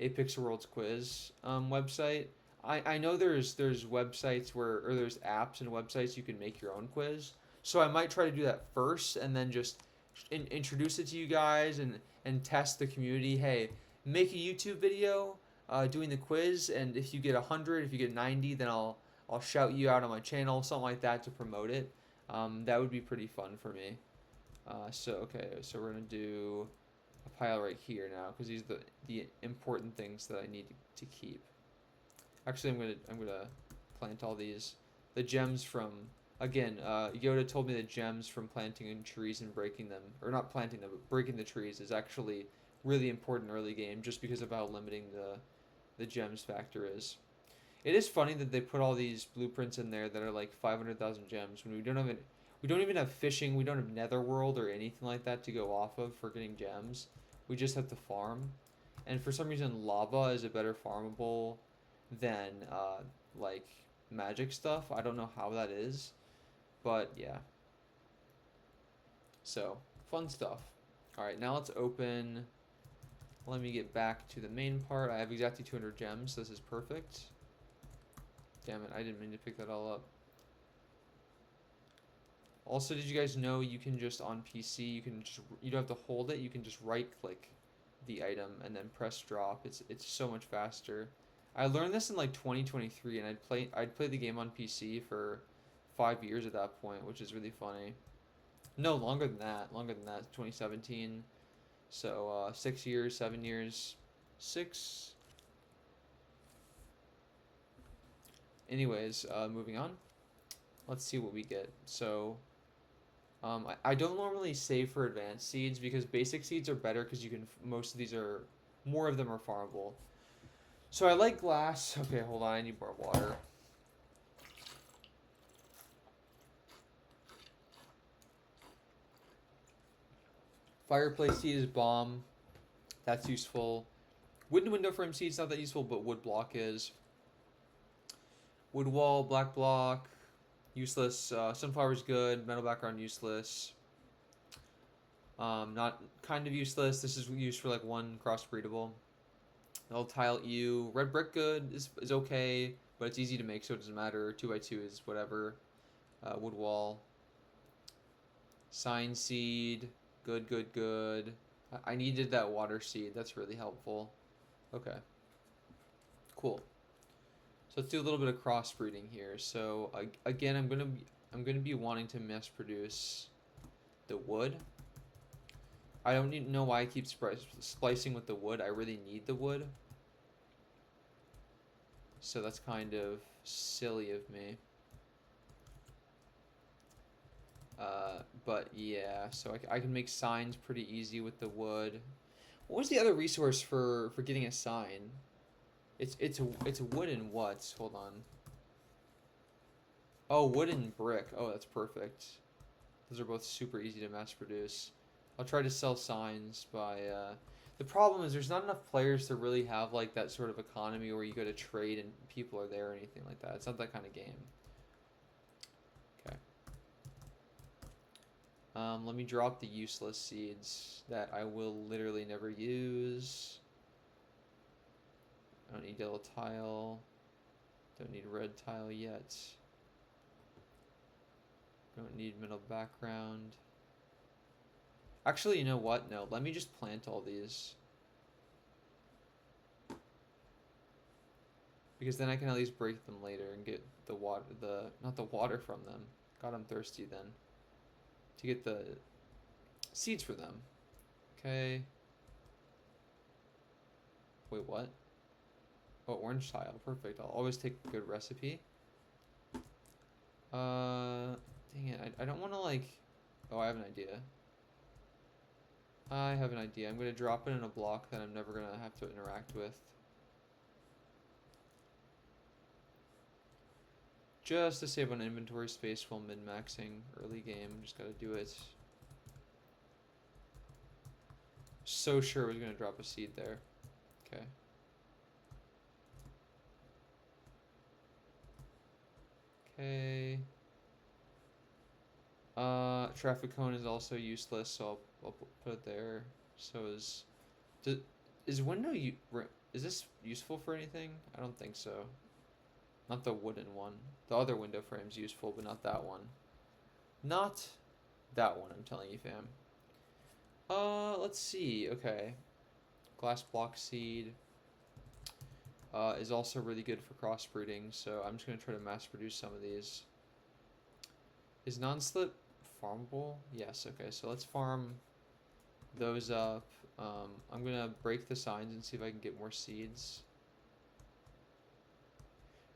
Pixel Worlds quiz website. I know there's websites where, or there's apps and websites you can make your own quiz. So I might try to do that first and then just introduce it to you guys and test the community. Hey, make a YouTube video doing the quiz, and if you get 100, if you get 90, then I'll shout you out on my channel, something like that, to promote it. That would be pretty fun for me. Okay, so we're gonna do a pile right here now because these are the important things that I need to keep. Actually, I'm gonna plant all these. The gems from, again, Yoda told me the gems from planting in trees and breaking them, or not planting them, but breaking the trees is actually really important early game, just because of how limiting the gems factor is. It is funny that they put all these blueprints in there that are like 500,000 gems when we don't even have fishing, we don't have netherworld or anything like that to go off of for getting gems. We just have to farm. And for some reason lava is a better farmable than like magic stuff. I don't know how that is, but yeah. So, fun stuff. Alright, now let's open. Let me get back to the main part. I have exactly 200 gems. This is perfect. Damn it, I didn't mean to pick that all up. Also, did you guys know you can just, on PC, you don't have to hold it, you can just right click the item and then press drop. It's so much faster. I learned this in like 2023, and I'd play the game on PC for 5 years at that point, which is really funny. No, longer than that. 2017. So 6 years, 7 years, 6. Anyways, moving on. Let's see what we get. So I don't normally save for advanced seeds because basic seeds are better because you can. Most of these are, more of them are farmable. So I like glass. Okay, hold on. I need more water. Fireplace seed is bomb. That's useful. Wooden window frame seed's not that useful, but wood block is. Wood wall, black block, useless. Sunflower's good. Metal background, useless. Not kind of useless. This is used for like one crossbreedable. Metal tile EU. Red brick good is okay, but it's easy to make, so it doesn't matter. 2x2 is whatever. Wood wall. Sign seed. Good. I needed that water seed. That's really helpful. Okay. Cool. So let's do a little bit of crossbreeding here. So again, I'm gonna be wanting to mass produce the wood. I don't even know why I keep splicing with the wood. I really need the wood. So that's kind of silly of me. But yeah, so I can make signs pretty easy with the wood. What was the other resource for getting a sign? It's wood and what? Hold on. Oh, wood and brick. Oh, that's perfect. Those are both super easy to mass produce. I'll try to sell signs by. The problem is there's not enough players to really have like that sort of economy where you go to trade and people are there or anything like that. It's not that kind of game. Okay. Let me drop the useless seeds that I will literally never use. I don't need yellow tile. Don't need red tile yet. Don't need middle background. Actually, you know what? No, let me just plant all these. Because then I can at least break them later and get the water, not the water from them. God, I'm thirsty then. To get the seeds for them. Okay. Wait, what? Oh, orange tile. Perfect. I'll always take a good recipe. Dang it. I don't want to like... Oh, I have an idea. I have an idea. I'm going to drop it in a block that I'm never going to have to interact with. Just to save on inventory space while min-maxing early game. Just got to do it. So sure I was going to drop a seed there. Okay. Okay. Traffic cone is also useless, so I'll put it there. So is window is this useful for anything? I don't think so. Not the wooden one. The other window frame's useful, but not that one. Not that one, I'm telling you, fam. Let's see. Okay. Glass block seed is also really good for crossbreeding, so I'm just going to try to mass produce some of these. Is non-slip farmable? Yes, okay, so let's farm those up. I'm going to break the signs and see if I can get more seeds.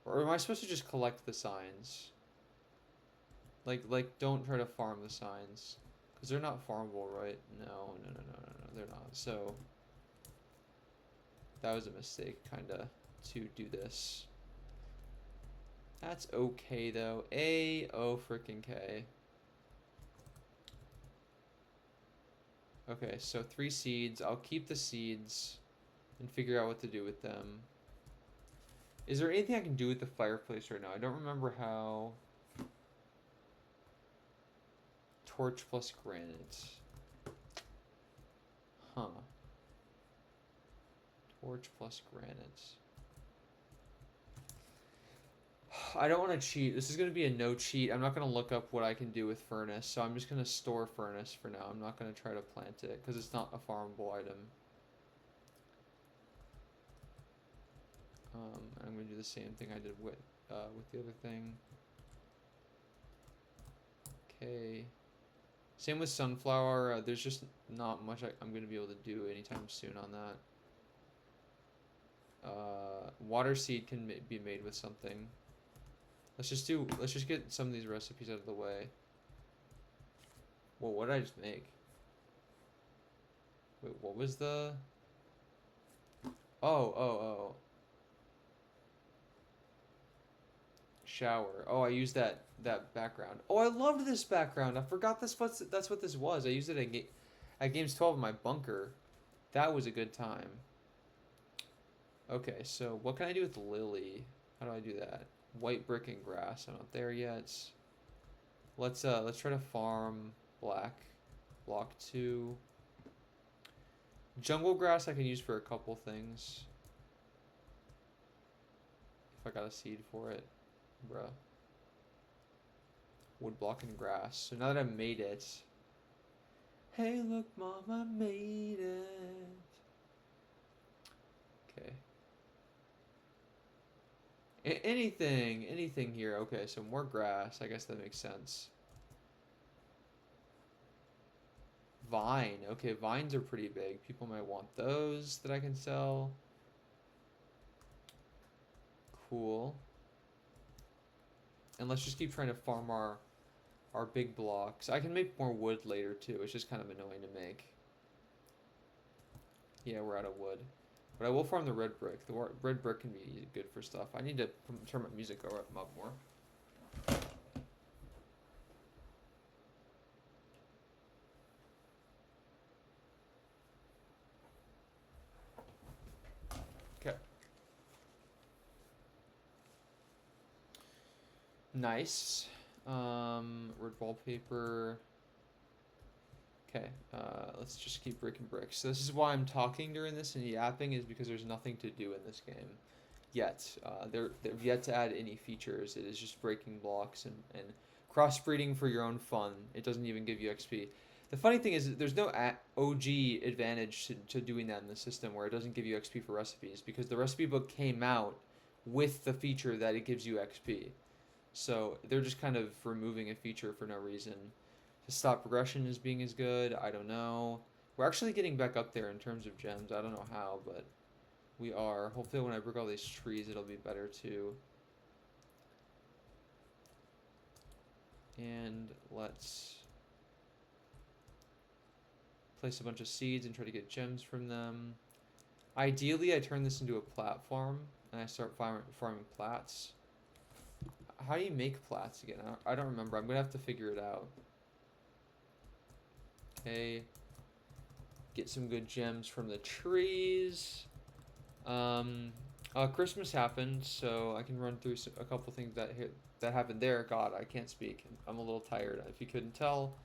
Or am I supposed to just collect the signs? Like don't try to farm the signs. Because they're not farmable, right? No, they're not. So, that was a mistake, kinda, to do this. That's okay, though. A-O frickin' K. Okay, so 3 seeds. I'll keep the seeds and figure out what to do with them. Is there anything I can do with the fireplace right now? I don't remember how... Torch plus granite. Huh. Torch plus granite. I don't want to cheat. This is going to be a no cheat. I'm not going to look up what I can do with furnace, so I'm just going to store furnace for now. I'm not going to try to plant it because it's not a farmable item. I'm going to do the same thing I did with the other thing. Okay. Same with sunflower. There's just not much I'm going to be able to do anytime soon on that. Water seed can be made with something. Let's just get some of these recipes out of the way. Well, what did I just make? Wait, what was the... Oh. Shower. Oh, I used that background. Oh, I loved this background. I forgot that's what this was. I used it at games 12 in my bunker. That was a good time. Okay, so what can I do with Lily? How do I do that? White brick and grass. I'm not there yet. Let's try to farm black. Block 2. Jungle grass I can use for a couple things. If I got a seed for it. Bruh. Wood block and grass. So now that I've made it. Hey, look, mama made it. Okay. Anything here. Okay, so more grass. I guess that makes sense. Vine. Okay, vines are pretty big. People might want those that I can sell. Cool. And let's just keep trying to farm our big blocks. I can make more wood later too. It's just kind of annoying to make. Yeah, we're out of wood. But I will farm the red brick. The red brick can be good for stuff. I need to turn my music up more. Okay. Nice. Red wallpaper. Okay, let's just keep breaking bricks. So this is why I'm talking during this and yapping, is because there's nothing to do in this game yet. They've yet to add any features. It is just breaking blocks and crossbreeding for your own fun. It doesn't even give you XP. The funny thing is, there's no OG advantage to doing that in the system where it doesn't give you XP for recipes, because the recipe book came out with the feature that it gives you XP. So they're just kind of removing a feature for no reason. To stop progression as being as good, I don't know. We're actually getting back up there in terms of gems. I don't know how, but we are. Hopefully when I break all these trees, it'll be better too. And let's place a bunch of seeds and try to get gems from them. Ideally, I turn this into a platform and I start farming plats. How do you make plats again? I don't remember. I'm going to have to figure it out. Okay. Get some good gems from the trees. Christmas happened, so I can run through a couple things that happened there. God, I can't speak. I'm a little tired, if you couldn't tell.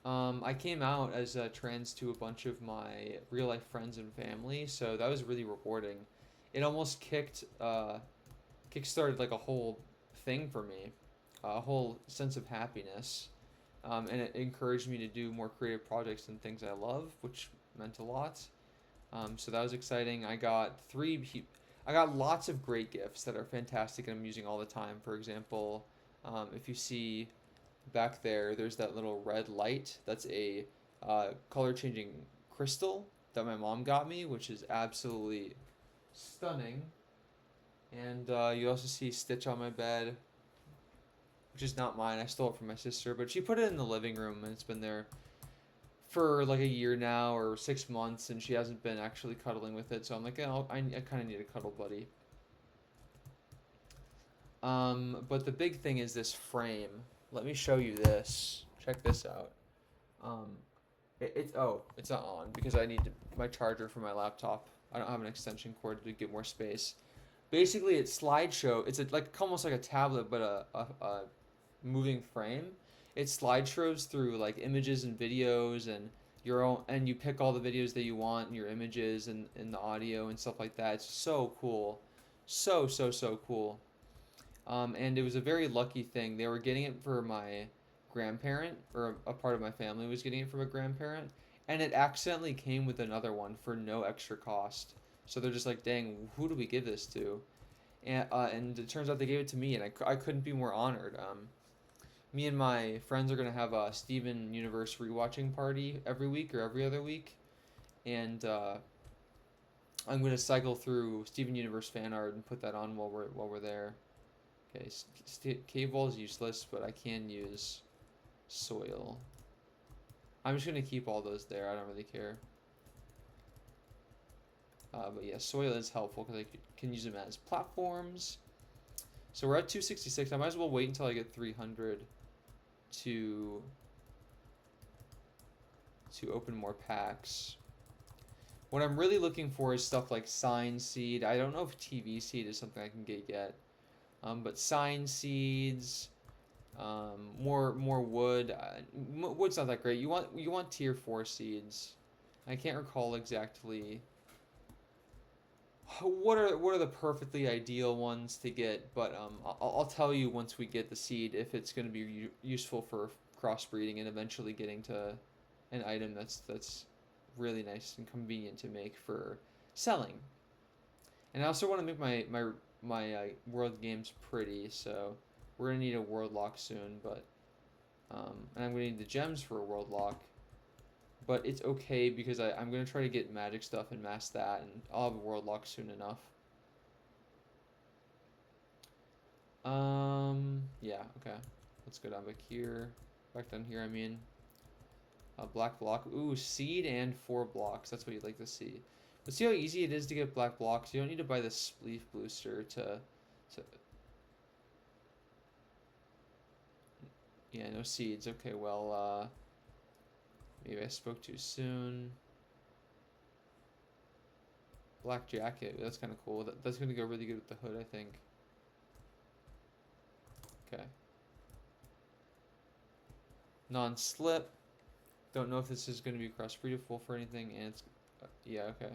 I came out as trans to a bunch of my real life friends and family, so that was really rewarding. It almost kickstarted like a whole thing for me, a whole sense of happiness, and it encouraged me to do more creative projects and things I love, which meant a lot. So that was exciting. I got lots of great gifts that are fantastic and I'm using all the time. For example, if you see back there, there's that little red light. That's a color changing crystal that my mom got me, which is absolutely stunning. And you also see Stitch on my bed, which is not mine. I stole it from my sister, but she put it in the living room and it's been there for like a year now or 6 months, and she hasn't been actually cuddling with it. So I'm like, oh, I kind of need a cuddle buddy. But the big thing is this frame. Let me show you this. Check this out. It's not on because I need my charger for my laptop. I don't have an extension cord to get more space. Basically, it's slideshow. It's almost like a tablet, but a moving frame. It slideshows through like images and videos and your own, and you pick all the videos that you want and your images and the audio and stuff like that. It's so cool, so cool. And it was a very lucky thing. They were getting it for my grandparent, or a part of my family was getting it from a grandparent, and it accidentally came with another one for no extra cost. So they're just like, dang, who do we give this to? And it turns out they gave it to me, and I couldn't be more honored. Me and my friends are going to have a Steven Universe rewatching party every week or every other week, and I'm going to cycle through Steven Universe fan art and put that on while we're there. Okay, cave wall is useless, but I can use soil. I'm just going to keep all those there. I don't really care. But yeah, soil is helpful because I can use them as platforms. So we're at 266. I might as well wait until I get 300 to open more packs. What I'm really looking for is stuff like sign seed. I don't know if TV seed is something I can get yet. But sign seeds, more wood. Wood's not that great. You want tier 4 seeds. I can't recall exactly what are the perfectly ideal ones to get, but I'll tell you once we get the seed if it's going to be useful for crossbreeding and eventually getting to an item that's really nice and convenient to make for selling. And I also want to make my world games pretty, so we're gonna need a world lock soon, but and I'm gonna need the gems for a world lock. But it's okay because I'm going to try to get magic stuff and mask that, and I'll have a world lock soon enough. Yeah, okay. Let's go down back here. Back down here, I mean. Black block. Ooh, seed and 4 blocks. That's what you'd like to see. But see how easy it is to get black blocks? You don't need to buy the spleef booster to... Yeah, no seeds. Okay, well, maybe I spoke too soon. Black jacket. That's kind of cool. That's going to go really good with the hood, I think. Okay. Non-slip. Don't know if this is going to be cross-breedable for anything, and it's... yeah, okay.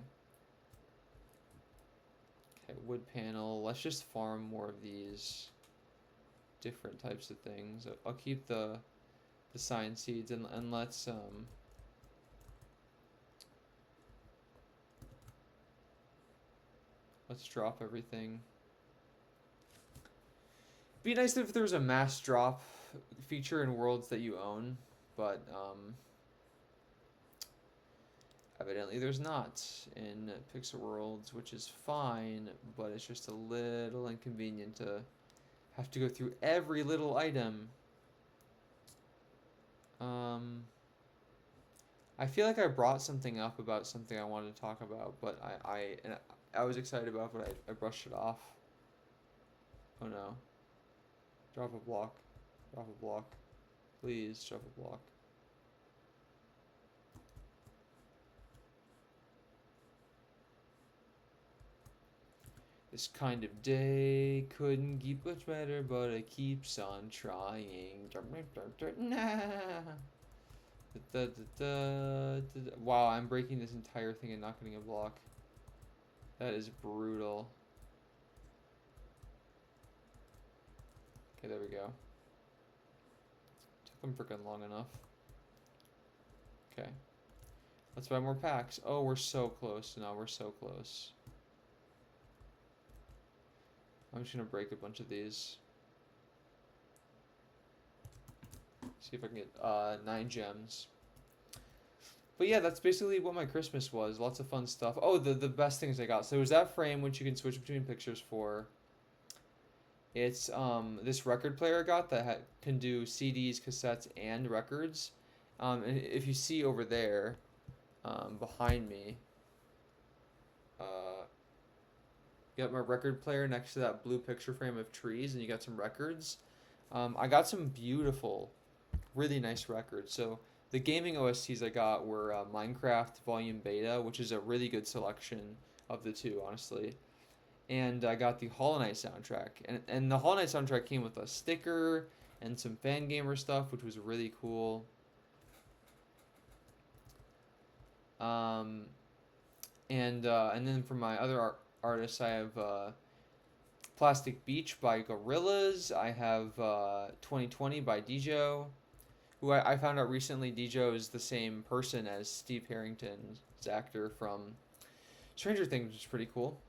Okay, wood panel. Let's just farm more of these different types of things. I'll keep the science seeds, and let's drop everything. Be nice if there was a mass drop feature in worlds that you own, but evidently there's not in Pixel Worlds, which is fine, but it's just a little inconvenient to have to go through every little item. I feel like I brought something up about something I wanted to talk about, but I was excited about, but I brushed it off. Oh no. Drop a block. Drop a block. Please drop a block. This kind of day couldn't get much better, but it keeps on trying. Wow, I'm breaking this entire thing and not getting a block. That is brutal. Okay, there we go. Took them freaking long enough. Okay. Let's buy more packs. Oh, we're so close. No, we're so close. I'm just gonna break a bunch of these. See if I can get 9 gems. But yeah, that's basically what my Christmas was. Lots of fun stuff. Oh, the best things I got. So it was that frame which you can switch between pictures for. It's this record player I got that can do CDs, cassettes, and records. And if you see over there, behind me, you got my record player next to that blue picture frame of trees, and you got some records. I got some beautiful, really nice records. So the gaming OSTs I got were Minecraft Volume Beta, which is a really good selection of the two, honestly. And I got the Hollow Knight soundtrack. And the Hollow Knight soundtrack came with a sticker and some Fangamer stuff, which was really cool. And then for my other artists, I have Plastic Beach by Gorillaz. I have 2020 by Dijo, who I found out recently Dijo is the same person as Steve Harrington's actor from Stranger Things, which is pretty cool.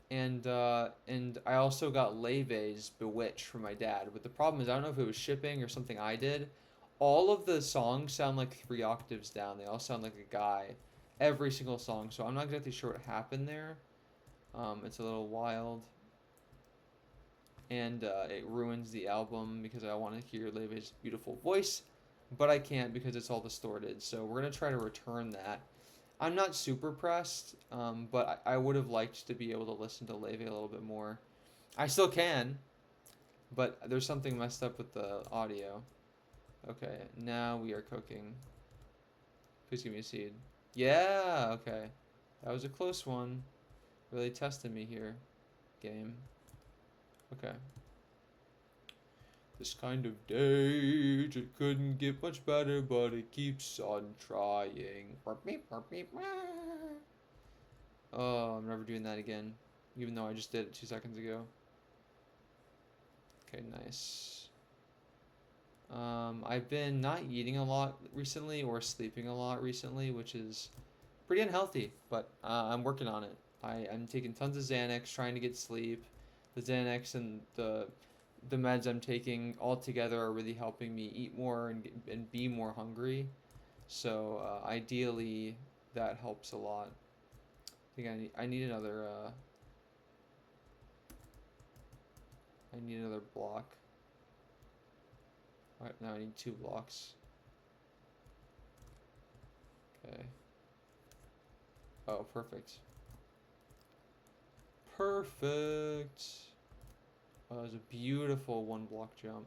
And I also got Leve's Bewitched from my dad. But the problem is, I don't know if it was shipping or something I did. All of the songs sound like 3 octaves down. They all sound like a guy. Every single song. So I'm not exactly sure what happened there. It's a little wild. And it ruins the album because I want to hear Leve's beautiful voice. But I can't because it's all distorted. So we're going to try to return that. I'm not super pressed, but I would have liked to be able to listen to Leve a little bit more. I still can, but there's something messed up with the audio. Okay, now we are cooking. Please give me a seed. Yeah, okay. That was a close one. Really tested me here, game. Okay. This kind of day, it couldn't get much better, but it keeps on trying. Oh, I'm never doing that again, even though I just did it 2 seconds ago. Okay, nice. I've been not eating a lot recently or sleeping a lot recently, which is pretty unhealthy, but I'm working on it. I'm taking tons of Xanax, trying to get sleep. The Xanax and the meds I'm taking all together are really helping me eat more and be more hungry. So ideally, that helps a lot. I think I need another block. All right, now I need 2 blocks. Okay. Oh, perfect. Perfect. Oh, that was a beautiful 1 block jump.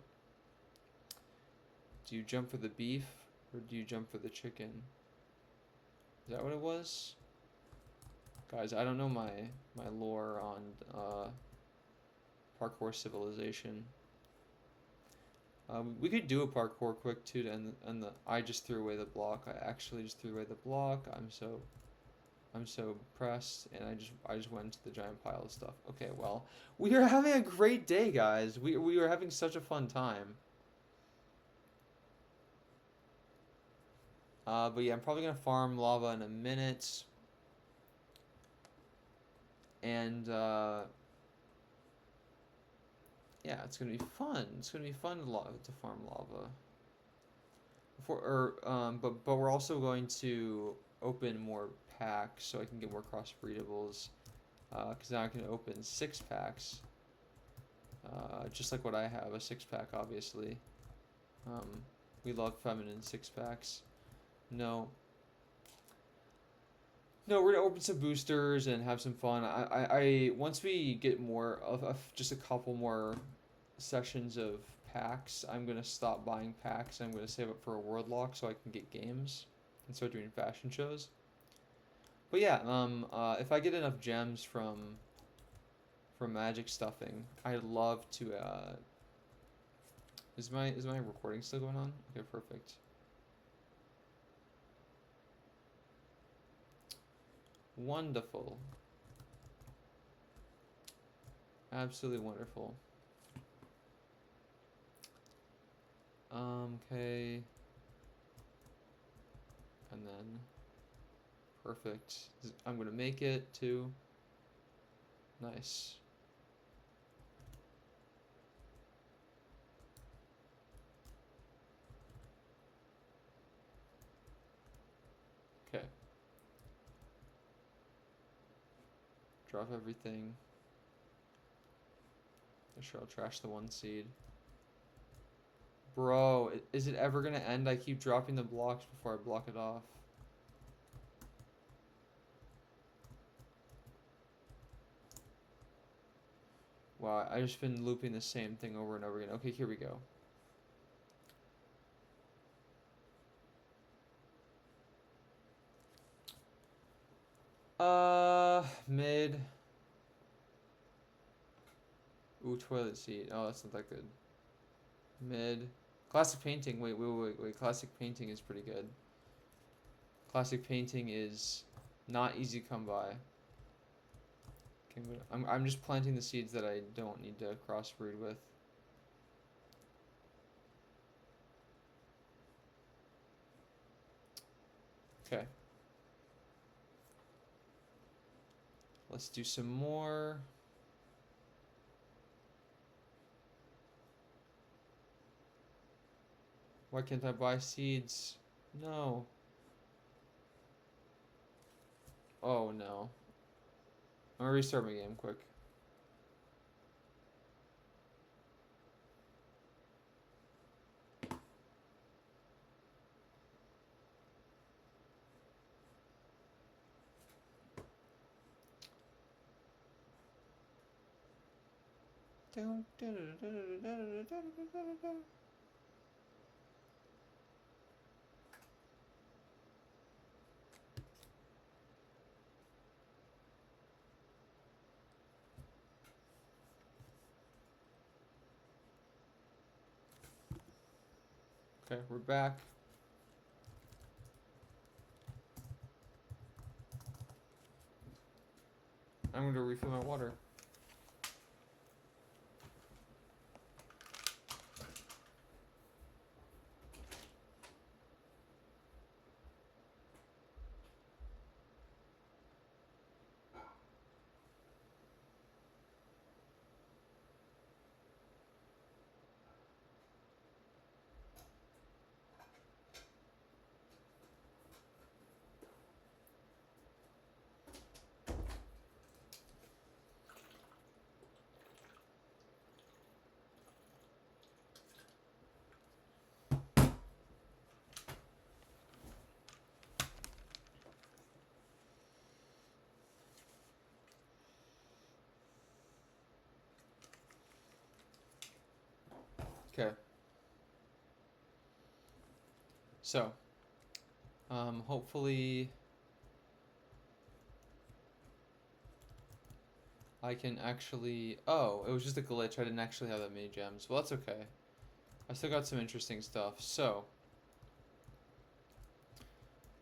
Do you jump for the beef or do you jump for the chicken? Is that what it was? Guys, I don't know my lore on Parkour Civilization. We could do a parkour quick too to end the. I just threw away the block. I actually just threw away the block. I'm so pressed, and I just went into the giant pile of stuff. Okay, well, we are having a great day, guys. We are having such a fun time. But yeah, I'm probably gonna farm lava in a minute, and yeah, it's gonna be fun. It's gonna be fun to farm lava. But we're also going to open more packs so I can get more cross breedables. Because now I can open 6 packs. Just like what I have, a 6 pack, obviously. We love feminine 6 packs. No. No, we're gonna open some boosters and have some fun. Once we get more of just a couple more sessions of packs, I'm gonna stop buying packs. I'm gonna save up for a world lock so I can get games and start doing fashion shows. But yeah, if I get enough gems from magic stuffing, I'd love to. Is my recording still going on? Okay, perfect. Wonderful. Absolutely wonderful. Okay. And then, perfect. I'm gonna make it too. Nice. Okay. Drop everything. I'm sure I'll trash the 1 seed. Bro, is it ever gonna end? I keep dropping the blocks before I block it off. Wow, I just been looping the same thing over and over again. Okay, here we go. Mid. Ooh, toilet seat. Oh, that's not that good. Mid. Classic painting. Wait. Classic painting is pretty good. Classic painting is not easy to come by. Okay, I'm just planting the seeds that I don't need to crossbreed with. Okay. Let's do some more. Why can't I buy seeds? No. Oh no. I'm gonna restart my game quick. Okay, we're back. I'm going to refill my water. Okay. So, hopefully I can actually... Oh, it was just a glitch. I didn't actually have that many gems. Well, that's okay. I still got some interesting stuff. So,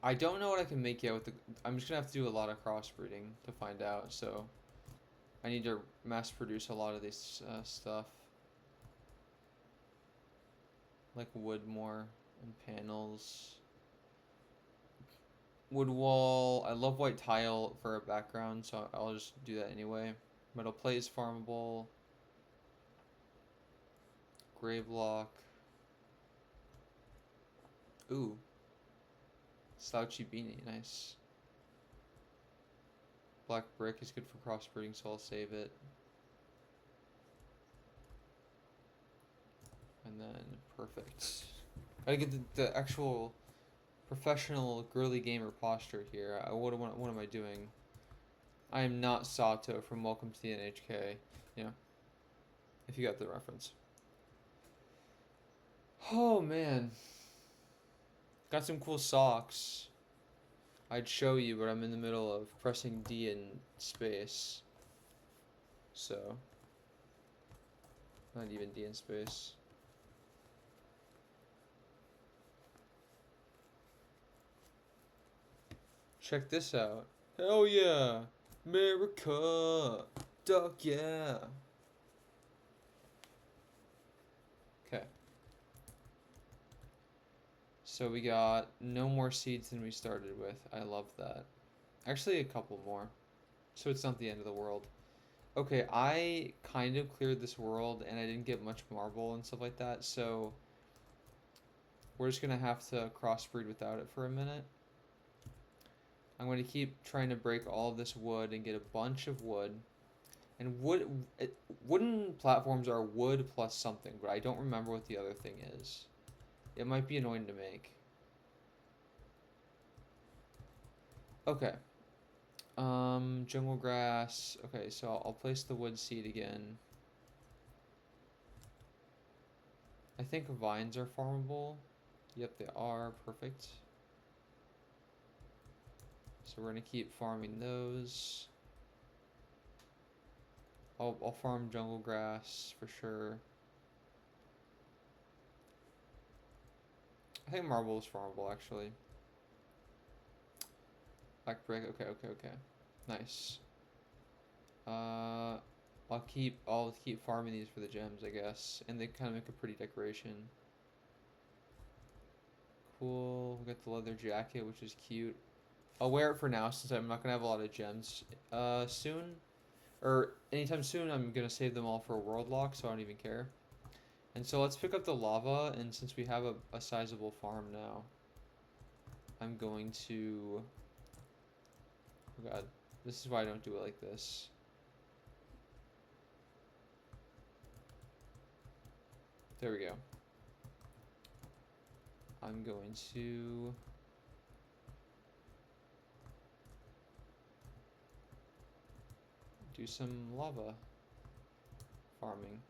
I don't know what I can make yet with the... I'm just going to have to do a lot of crossbreeding to find out. So, I need to mass produce a lot of this stuff. Like wood more and panels. Wood wall. I love white tile for a background, so I'll just do that anyway. Metal plate is farmable. Gray block. Ooh. Slouchy beanie, nice. Black brick is good for crossbreeding, so I'll save it. And then, perfect. Gotta get the actual professional girly gamer posture here. What am I doing? I am not Sato from Welcome to the NHK. Yeah. If you got the reference. Oh, man. Got some cool socks. I'd show you, but I'm in the middle of pressing D in space. So. Not even D in space. Check this out. Hell yeah! America! Duck yeah! Okay. So we got no more seeds than we started with. I love that. Actually, a couple more. So it's not the end of the world. Okay, I kind of cleared this world and I didn't get much marble and stuff like that, so we're just gonna have to crossbreed without it for a minute. I'm going to keep trying to break all of this wood and get a bunch of wood. And wooden platforms are wood plus something, but I don't remember what the other thing is. It might be annoying to make. Okay. Jungle grass. Okay, so I'll place the wood seed again. I think vines are farmable. Yep, they are. Perfect. So we're going to keep farming those. I'll farm jungle grass for sure. I think marble is farmable actually. Black brick, okay. Nice. I'll keep farming these for the gems, I guess. And they kind of make a pretty decoration. Cool. We got the leather jacket, which is cute. I'll wear it for now since I'm not gonna have a lot of gems soon. Or anytime soon. I'm gonna save them all for a world lock, so I don't even care. And so let's pick up the lava, and since we have a sizable farm now, I'm going to... Oh god, this is why I don't do it like this. There we go. I'm going to... do some lava farming.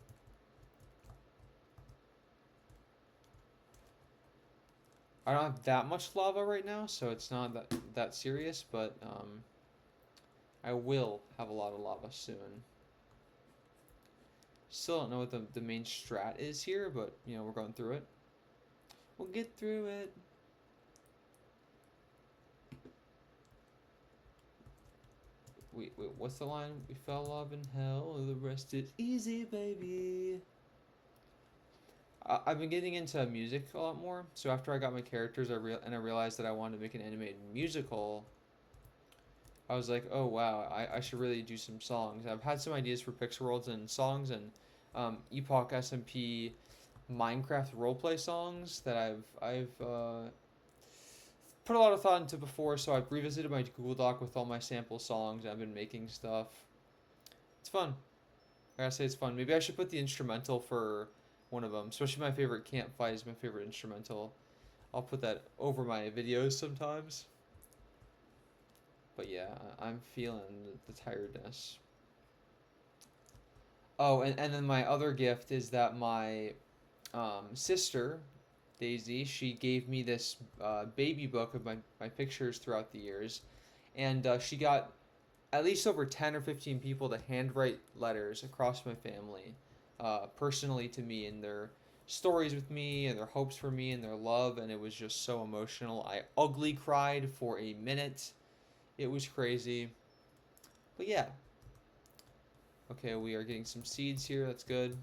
I don't have that much lava right now, so it's not that serious, but I will have a lot of lava soon. Still don't know what the main strat is here, but you know, we're going through it. We'll get through it. Wait, what's the line? We fell love in hell, the rest is easy, baby. I've been getting into music a lot more. So after I got my characters, I realized that I wanted to make an animated musical. I was like, oh wow, I should really do some songs. I've had some ideas for Pixel Worlds and songs and Epoch SMP Minecraft roleplay songs that I've put a lot of thought into before. So I've revisited my Google Doc with all my sample songs. I've been making stuff. It's fun. I gotta say it's fun. Maybe I should put the instrumental for one of them. Especially my favorite Can't Fight is my favorite instrumental. I'll put that over my videos sometimes. But yeah, I'm feeling the tiredness. Oh, and then my other gift is that my sister, Daisy, she gave me this baby book of my pictures throughout the years. And she got at least over 10 or 15 people to handwrite letters across my family, personally to me in their stories with me and their hopes for me and their love, and it was just so emotional. I ugly cried for a minute. It was crazy. But yeah. Okay, we are getting some seeds here. That's good.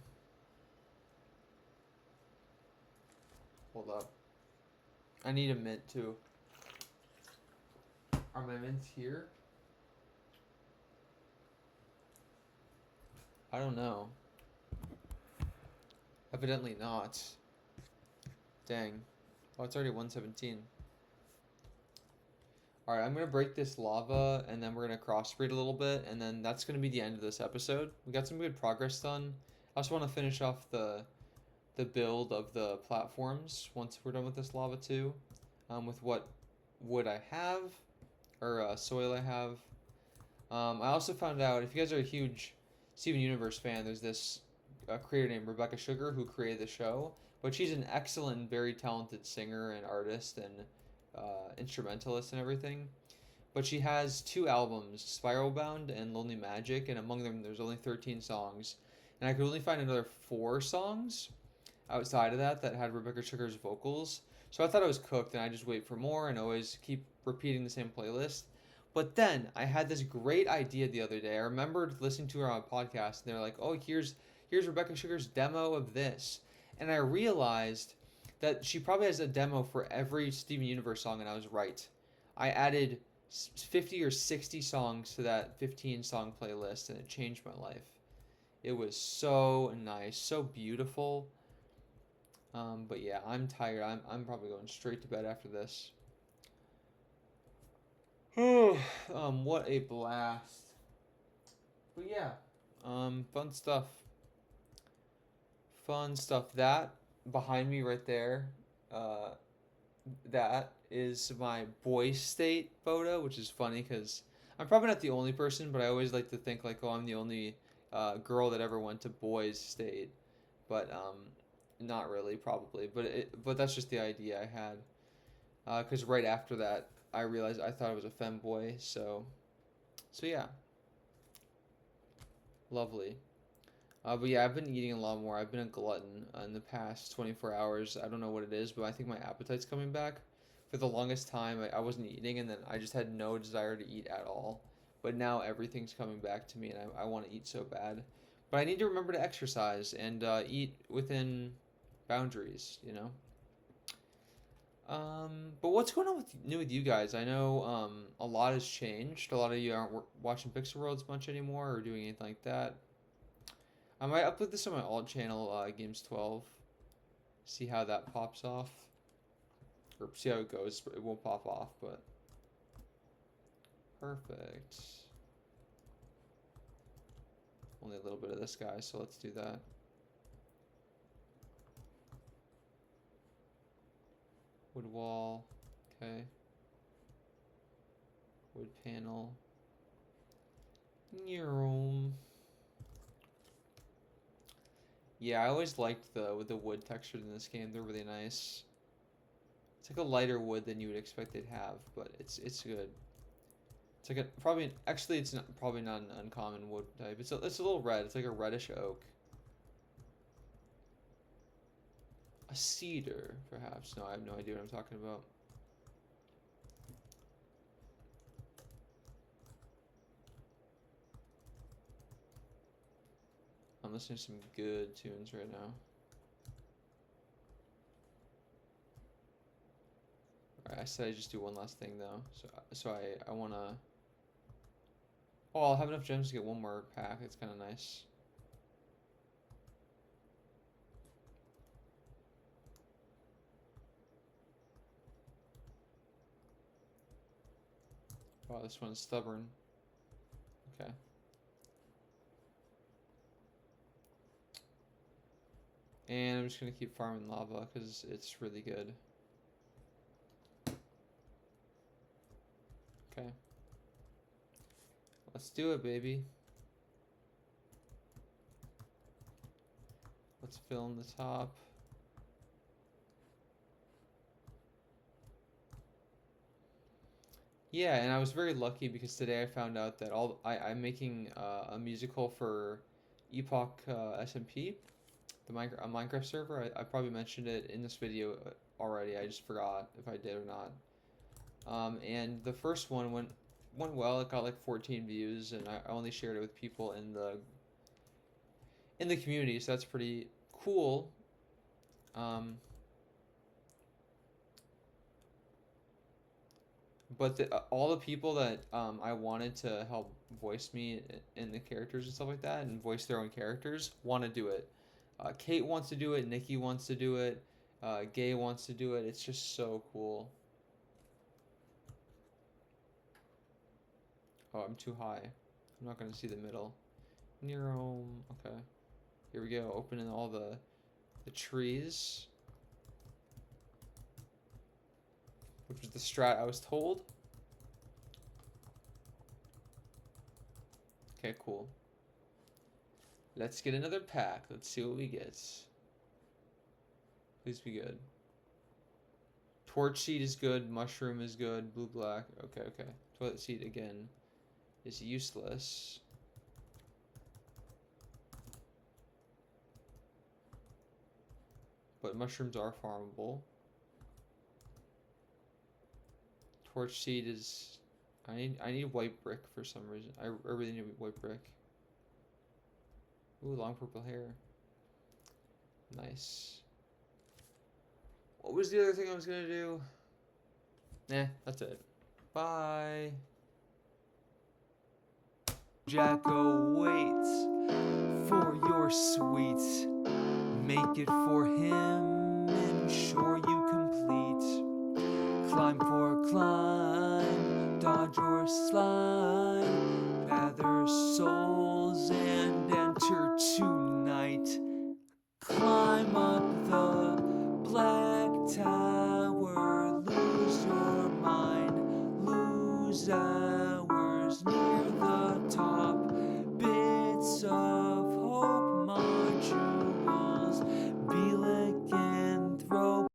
Hold up. I need a mint too. Are my mints here? I don't know. Evidently not. Dang. Oh, it's already 117. Alright, I'm going to break this lava, and then we're going to crossbreed a little bit, and then that's going to be the end of this episode. We got some good progress done. I also want to finish off the build of the platforms once we're done with this lava too, with what wood I have, or soil I have. I also found out, if you guys are a huge Steven Universe fan, there's this creator named Rebecca Sugar who created the show, but she's an excellent, very talented singer and artist and instrumentalist and everything. But she has two albums, Spiral Bound and Lonely Magic, and among them there's only 13 songs. And I could only find another 4 songs outside of that that had Rebecca Sugar's vocals. So I thought I was cooked, and I just wait for more and always keep repeating the same playlist. But then I had this great idea the other day. I remembered listening to her on a podcast, and they're like, "Oh, here's Rebecca Sugar's demo of this," and I realized that she probably has a demo for every Steven Universe song, and I was right. I added 50 or 60 songs to that 15 song playlist, and it changed my life. It was so nice, so beautiful. But yeah, I'm tired. I'm probably going straight to bed after this. What a blast. But yeah, fun stuff. Fun stuff. That behind me right there, uh, that is my boy state photo, which is funny because I'm probably not the only person, but I always like to think like, oh, I'm the only girl that ever went to boys state, but not really, probably. But that's just the idea I had. Because right after that, I realized I thought I was a femboy. So yeah, lovely. But yeah, I've been eating a lot more. I've been a glutton in the past 24 hours. I don't know what it is, but I think my appetite's coming back. For the longest time, I wasn't eating, and then I just had no desire to eat at all. But now everything's coming back to me, and I want to eat so bad. But I need to remember to exercise and eat within boundaries, you know? But what's going on with new with you guys? I know a lot has changed. A lot of you aren't watching Pixel Worlds much anymore or doing anything like that. I might upload this on my alt channel, Games 12. See how that pops off, or see how it goes. It won't pop off, but perfect. Only a little bit of this guy, so let's do that. Wood wall, okay. Wood panel. Yeah, I always liked the wood textures in this game. They're really nice. It's like a lighter wood than you would expect they'd have, but it's good. It's like actually it's not probably not an uncommon wood type. It's a little red. It's like a reddish oak. A cedar, perhaps. No, I have no idea what I'm talking about. I'm listening to some good tunes right now. Alright, I said I just do one last thing though. So I wanna. Oh, I'll have enough gems to get one more pack. It's kind of nice. Wow, this one's stubborn. Okay. And I'm just gonna keep farming lava because it's really good. Okay. Let's do it, baby. Let's fill in the top. Yeah, and I was very lucky because today I found out that I'm making a musical for Epoch SMP, a Minecraft server. I probably mentioned it in this video already. I just forgot if I did or not. And the first one went well. It got like 14 views, and I only shared it with people in the community, so that's pretty cool. But all the people that I wanted to help voice me in the characters and stuff like that, and voice their own characters, want to do it. Kate wants to do it. Nikki wants to do it. Gay wants to do it. It's just so cool. Oh, I'm too high. I'm not going to see the middle. Nero. Okay. Here we go. Opening all the trees. Which is the strat I was told. Okay, cool. Let's get another pack. Let's see what we get. Please be good. Torch seed is good. Mushroom is good. Blue black. Okay, okay. Toilet seed again is useless. But mushrooms are farmable. Torch seed is... I need white brick for some reason. I really need white brick. Ooh, long purple hair. Nice. What was the other thing I was gonna do? Nah, that's it. Bye. Jacko waits for your sweets. Make it for him, ensure you complete. Climb for climb, dodge or slide, rather